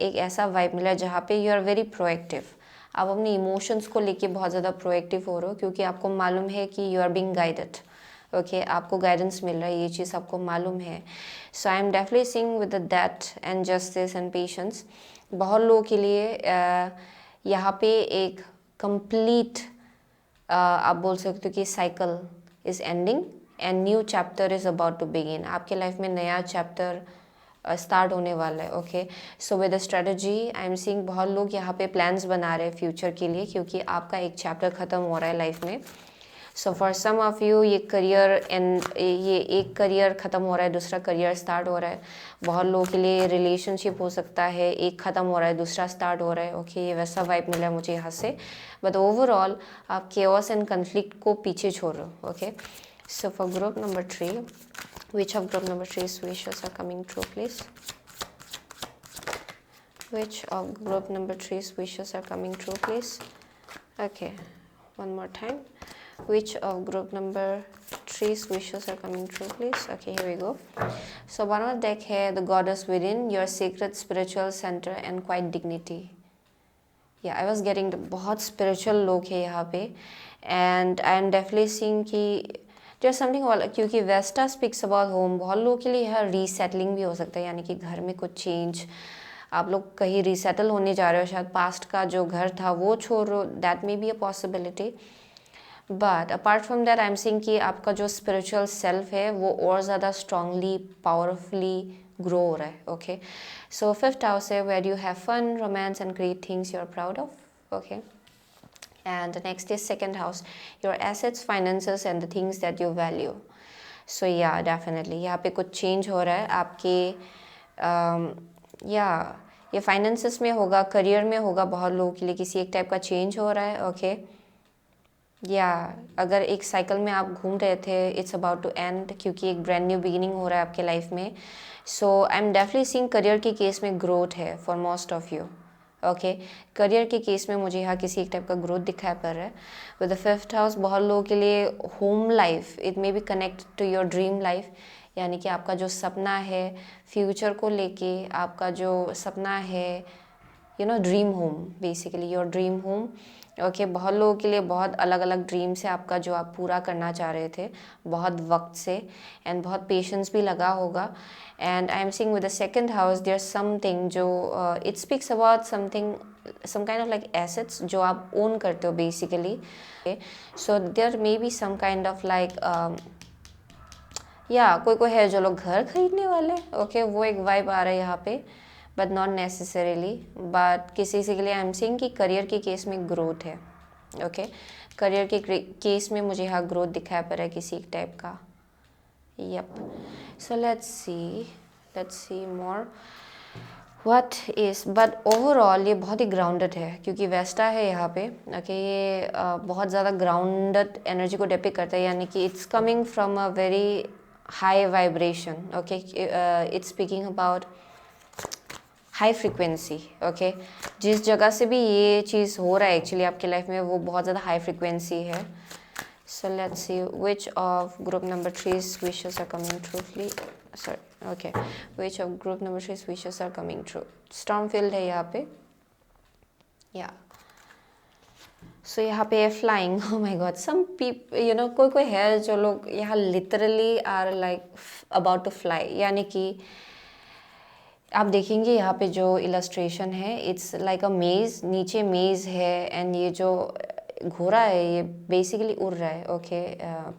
एक ऐसा वाइब मिला जहाँ पे यू आर वेरी प्रोएक्टिव. आप अपने इमोशंस को लेके बहुत ज़्यादा प्रोएक्टिव हो रहे हो क्योंकि आपको मालूम है कि you are being guided. Okay आपको गाइडेंस मिल रहा है, ये चीज़ आपको मालूम है. So I am definitely seeing with that and justice and patience. बहुत लोगों के लिए यहाँ पे एक कंप्लीट आप बोल सकते हो कि cycle is ending and new chapter is about to begin. आपके लाइफ में नया चैप्टर स्टार्ट होने वाला है. Okay so with the strategy I am seeing बहुत लोग यहाँ पे प्लान्स बना रहे हैं फ्यूचर के लिए क्योंकि आपका एक चैप्टर ख़त्म हो रहा है लाइफ में. So for some of you ये करियर एंड ये एक करियर ख़त्म हो रहा है, दूसरा करियर स्टार्ट हो रहा है. बहुत लोगों के लिए रिलेशनशिप हो सकता है, एक ख़त्म हो रहा है दूसरा स्टार्ट हो रहा है. ओके ये वैसा वाइब मिला है मुझे यहाँ से. बट ओवरऑल आप केओस एंड कन्फ्लिक्ट को पीछे छोड़ रहे हो. Okay so for group number 3 which of group number 3's wishes are coming true please. Which of group number 3's wishes are coming true please. Okay one more time. Which of group number 3's wishes are coming true please. Okay here we go. So one more deck है the goddess within, your secret spiritual center and quiet dignity. Yeah I was getting the बहुत spiritual लोग है यहाँ पे and I am definitely seeing कि there's something क्योंकि Vista speaks about home. बहुत लोगों के लिए यहाँ रीसेटलिंग भी हो सकता है, यानी कि घर में कुछ चेंज, आप लोग कहीं रीसेटल होने जा रहे हो, शायद पास्ट का जो घर था वो छोड़ रहे हो. That may be a possibility. But apart from that I am seeing कि आपका जो स्पिरिचुअल सेल्फ है वो और ज़्यादा स्ट्रांगली पावरफुली ग्रो हो रहा है. ओके सो 5th हाउस है where you have fun, romance and great things you are proud of. Okay and the next is 2nd house, your assets, finances and the things that you value. So yeah definitely यहाँ पे कुछ change हो रहा है आपके या ये finances में होगा, करियर में होगा. बहुत लोगों के लिए किसी एक टाइप का चेंज हो रहा है. ओके या अगर एक साइकिल में आप घूम रहे थे, इट्स अबाउट टू एंड क्योंकि एक ब्रांड न्यू बिगिनिंग हो रहा है आपके लाइफ में. So I am definitely seeing career के केस में ग्रोथ है for most of you. Okay career के केस में मुझे यहाँ किसी एक टाइप का ग्रोथ दिखाई पड़ रहा है. विद द 5th हाउस बहुत लोगों के लिए home life, it may be connect to your dream life, यानी कि आपका जो सपना है फ्यूचर को लेके, आपका जो सपना है you know dream home, basically your dream home. Okay बहुत लोगों के लिए बहुत अलग अलग ड्रीम्स है आपका जो आप पूरा करना चाह रहे थे बहुत वक्त से एंड बहुत पेशेंस भी लगा होगा. And I am seeing with the 2nd house there something जो it speaks about something some kind of like assets जो आप ओन करते हो basically. So there may be some kind of like या कोई है जो लोग घर खरीदने वाले. ओके वो एक वाइब आ रहा है यहाँ पे बट नॉट नेसेसरीली. बट किसी के लिए आई एम सीइंग कि करियर के केस में ग्रोथ है. ओके करियर के केस में मुझे यहाँ ग्रोथ दिखाई पड़ रहा है किसी एक टाइप का. Yup so let's see more what is. But overall ये बहुत ही ग्राउंडेड है क्योंकि वेस्टा है यहाँ पे. ओके ये बहुत ज़्यादा ग्राउंडेड एनर्जी को डिपिक्ट करता है, यानी कि it's coming from a very high vibration, okay? It's speaking about high frequency, okay? जिस जगह से भी ये चीज़ हो रहा है एक्चुअली आपके लाइफ में, वो बहुत ज़्यादा हाई फ्रिक्वेंसी है. So let's see which of group number 3's wishes are coming truthfully. Sorry, okay. Which of group number 3's wishes are coming true? Storm field है यहाँ पे. Yeah. So यहाँ पे flying. Oh my God. Some people, you know, कोई है जो लोग यहाँ literally are like about to fly. यानी कि आप देखेंगे यहाँ पे जो इलस्ट्रेशन है, इट्स लाइक अ मेज़, नीचे मेज़ है एंड ये जो घोड़ा है ये बेसिकली उड़ रहा है, okay?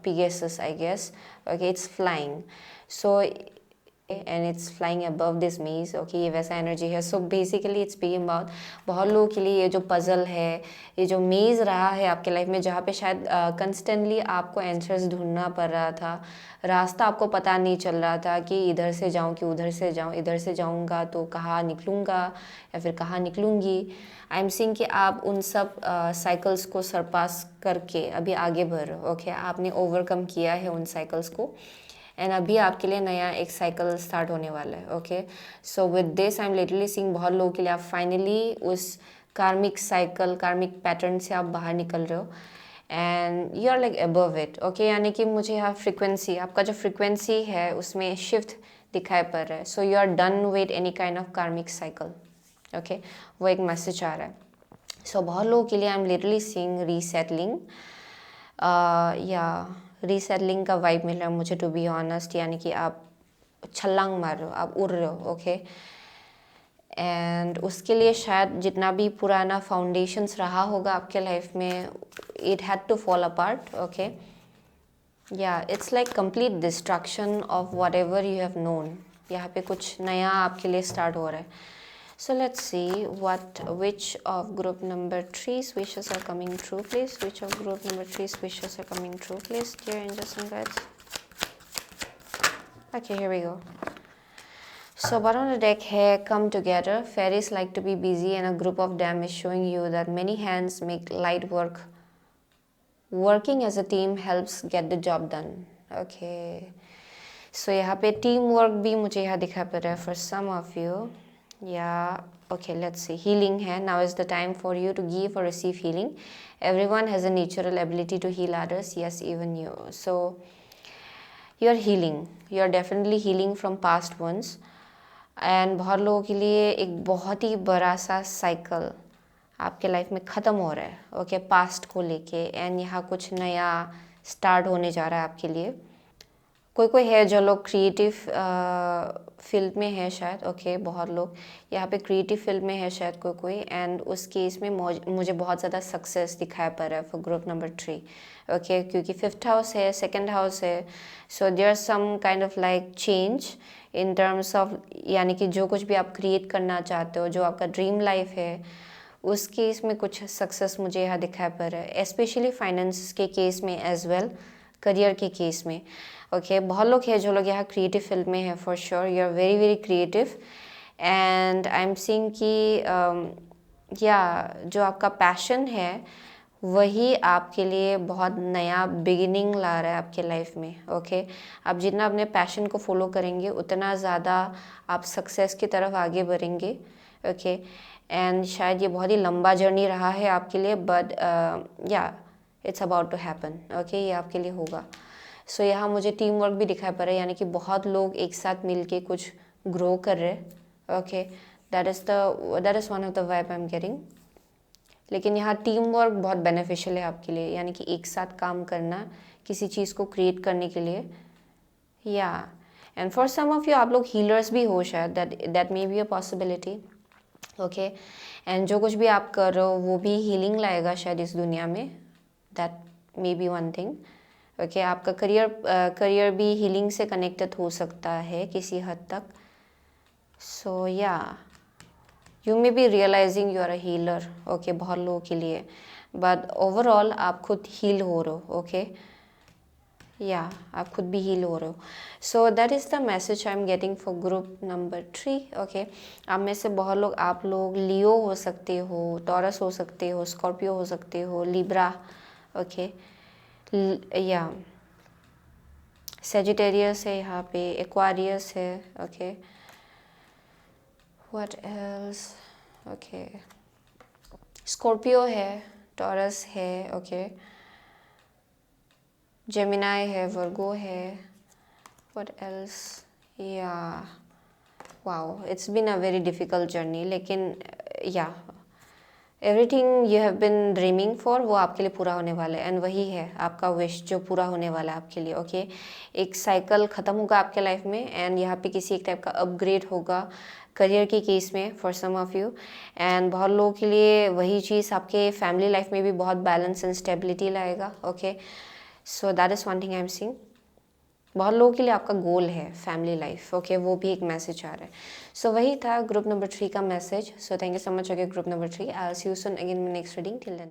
Pegasus I guess, okay? It's flying, so and it's flying above this maze, okay? ये वैसा एनर्जी है. So basically it's speaking about बहुत लोगों के लिए ये जो पजल है, ये जो मेज़ रहा है आपके लाइफ में, जहाँ पे शायद कंस्टेंटली आपको आंसर्स ढूंढना पड़ रहा था, रास्ता आपको पता नहीं चल रहा था कि इधर से जाऊँ कि उधर से जाऊँ, इधर से जाऊँगा तो कहाँ निकलूँगा या फिर कहाँ निकलूँगी. आई एम सीइंग कि आप उन सब साइकिल्स को सरपास करके अभी आगे बढ़ रहे हो, ओके? आपने ओवरकम किया है उन साइकिल्स को एंड अभी आपके लिए नया एक साइकिल स्टार्ट होने वाला है, okay? So with this I am literally seeing बहुत लोगों के लिए आप फाइनली उस कार्मिक साइकिल, कार्मिक पैटर्न से आप बाहर निकल रहे हो and you are like above it, okay? यानी कि मुझे यहाँ फ्रिक्वेंसी, आपका जो फ्रिक्वेंसी है उसमें शिफ्ट दिखाई पड़ रहा है. So you are done with any kind of karmic cycle, okay? वो एक मैसेज आ रहा है. सो बहुत लोगों के लिए आई एम लिटरली सीइंग रीसेटलिंग, या रीसेटलिंग का वाइब मिल रहा है मुझे, टू बी ऑनेस्ट. यानी कि आप छलांग मार रहे हो, आप उड़ रहे हो, ओके? एंड उसके लिए शायद जितना भी पुराना फाउंडेशंस रहा होगा आपके लाइफ में, it had to fall apart, okay? या it's like complete destruction of whatever you have known. यहाँ पे कुछ नया आपके लिए स्टार्ट हो रहा है. So let's see which of group number 3's wishes are coming true, please. Which of group number 3's wishes are coming true, please, dear angels and guides. Okay, here we go. So bottom of the deck here, come together. Fairies like to be busy and a group of them is showing you that many hands make light work. Working as a team helps get the job done. Okay. So यहाँ पे team work भी मुझे यहाँ दिखा पड़ रहा है for some of you. Yeah, okay, let's see. Healing है. Now is the time for you to give or receive healing. Everyone has a natural ability to heal others. Yes, even you. So, you are healing. You are definitely healing from past ones. And बहुत लोगों के लिए एक बहुत ही बड़ा सा cycle आपके life में ख़त्म हो रहा है, ओके? पास्ट को लेके एंड यहाँ कुछ नया स्टार्ट होने जा रहा है आपके लिए. कोई है जो लोग क्रिएटिव फील्ड में है शायद, ओके? बहुत लोग यहाँ पे क्रिएटिव फील्ड में है शायद कोई एंड उस केस में मुझे बहुत ज़्यादा सक्सेस दिखाया पड़ रहा है फॉर ग्रुप नंबर 3, ओके? क्योंकि 5th हाउस है, 2nd हाउस है. So there some kind of like change in terms of, यानी कि जो कुछ भी आप क्रिएट करना चाहते हो, जो आपका ड्रीम लाइफ है, उस केस में कुछ सक्सेस मुझे यहाँ दिखाया पड़ रहा है, स्पेशली फाइनेंस के केस में एज वेल, करियर के केस में, ओके? बहुत लोग हैं जो लोग यहाँ क्रिएटिव फील्ड में है, for sure you are very very creative and I am seeing कि या जो आपका पैशन है वही आपके लिए बहुत नया बिगिनिंग ला रहा है आपके लाइफ में, ओके? आप जितना अपने पैशन को फॉलो करेंगे उतना ज़्यादा आप सक्सेस की तरफ आगे बढ़ेंगे, ओके? एंड शायद ये बहुत ही लंबा जर्नी रहा है आपके लिए, but yeah it's about to happen, okay? ये आपके लिए होगा. सो यहाँ मुझे टीम वर्क भी दिखाई पड़ रहा है, यानी कि बहुत लोग एक साथ मिलके कुछ ग्रो कर रहे हैं, okay? That is one of the vibe I am getting. लेकिन यहाँ टीम वर्क बहुत बेनिफिशियल है आपके लिए, यानी कि एक साथ काम करना किसी चीज़ को क्रिएट करने के लिए. Yeah and for some of you आप लोग हीलर्स भी हो शायद, that may be a possibility, okay? And जो कुछ भी आप कर रहे हो वो भी हीलिंग लाएगा शायद इस दुनिया में, that may be one thing, okay? आपका करियर भी हीलिंग से कनेक्टेड हो सकता है किसी हद तक. So yeah you may be realising you are a healer, okay? बहुत लोगों के लिए, बट ओवरऑल आप खुद हील हो रहे हो, ओके? या आप खुद भी हील हो रहे हो. सो that is the message I am getting for group number 3, okay? आप में से बहुत लोग, आप लोग लियो हो सकते हो, टॉरस हो सकते हो, स्कॉर्पियो हो सकते हो, लिब्रा, ओके? या सेजिटेरियस है यहाँ पे, एक्वारियस है, okay, what else, okay, Scorpio है, टॉरस है, ओके, जेमिनाई है, वर्गो है, what else, yeah wow, it's been a very difficult journey, लेकिन yeah everything you have been dreaming for वो आपके लिए पूरा होने वाला है, एंड वही है आपका विश जो पूरा होने वाला है आपके लिए, ओके। एक साइकिल ख़त्म होगा आपके लाइफ में, एंड यहाँ पे किसी एक टाइप का अपग्रेड होगा करियर के केस में for some of you, and बहुत लोगों के लिए वही चीज़ आपके फैमिली लाइफ में भी बहुत बैलेंस एंड स्टेबिलिटी लाएगा, okay. So that is one thing I am seeing. बहुत लोगों के लिए आपका गोल है फैमिली लाइफ, ओके, वो भी एक मैसेज आ रहा है। सो वही था ग्रुप नंबर 3 का message. So thank you so much, okay, group number 3। I will see you soon again in next reading. Till then.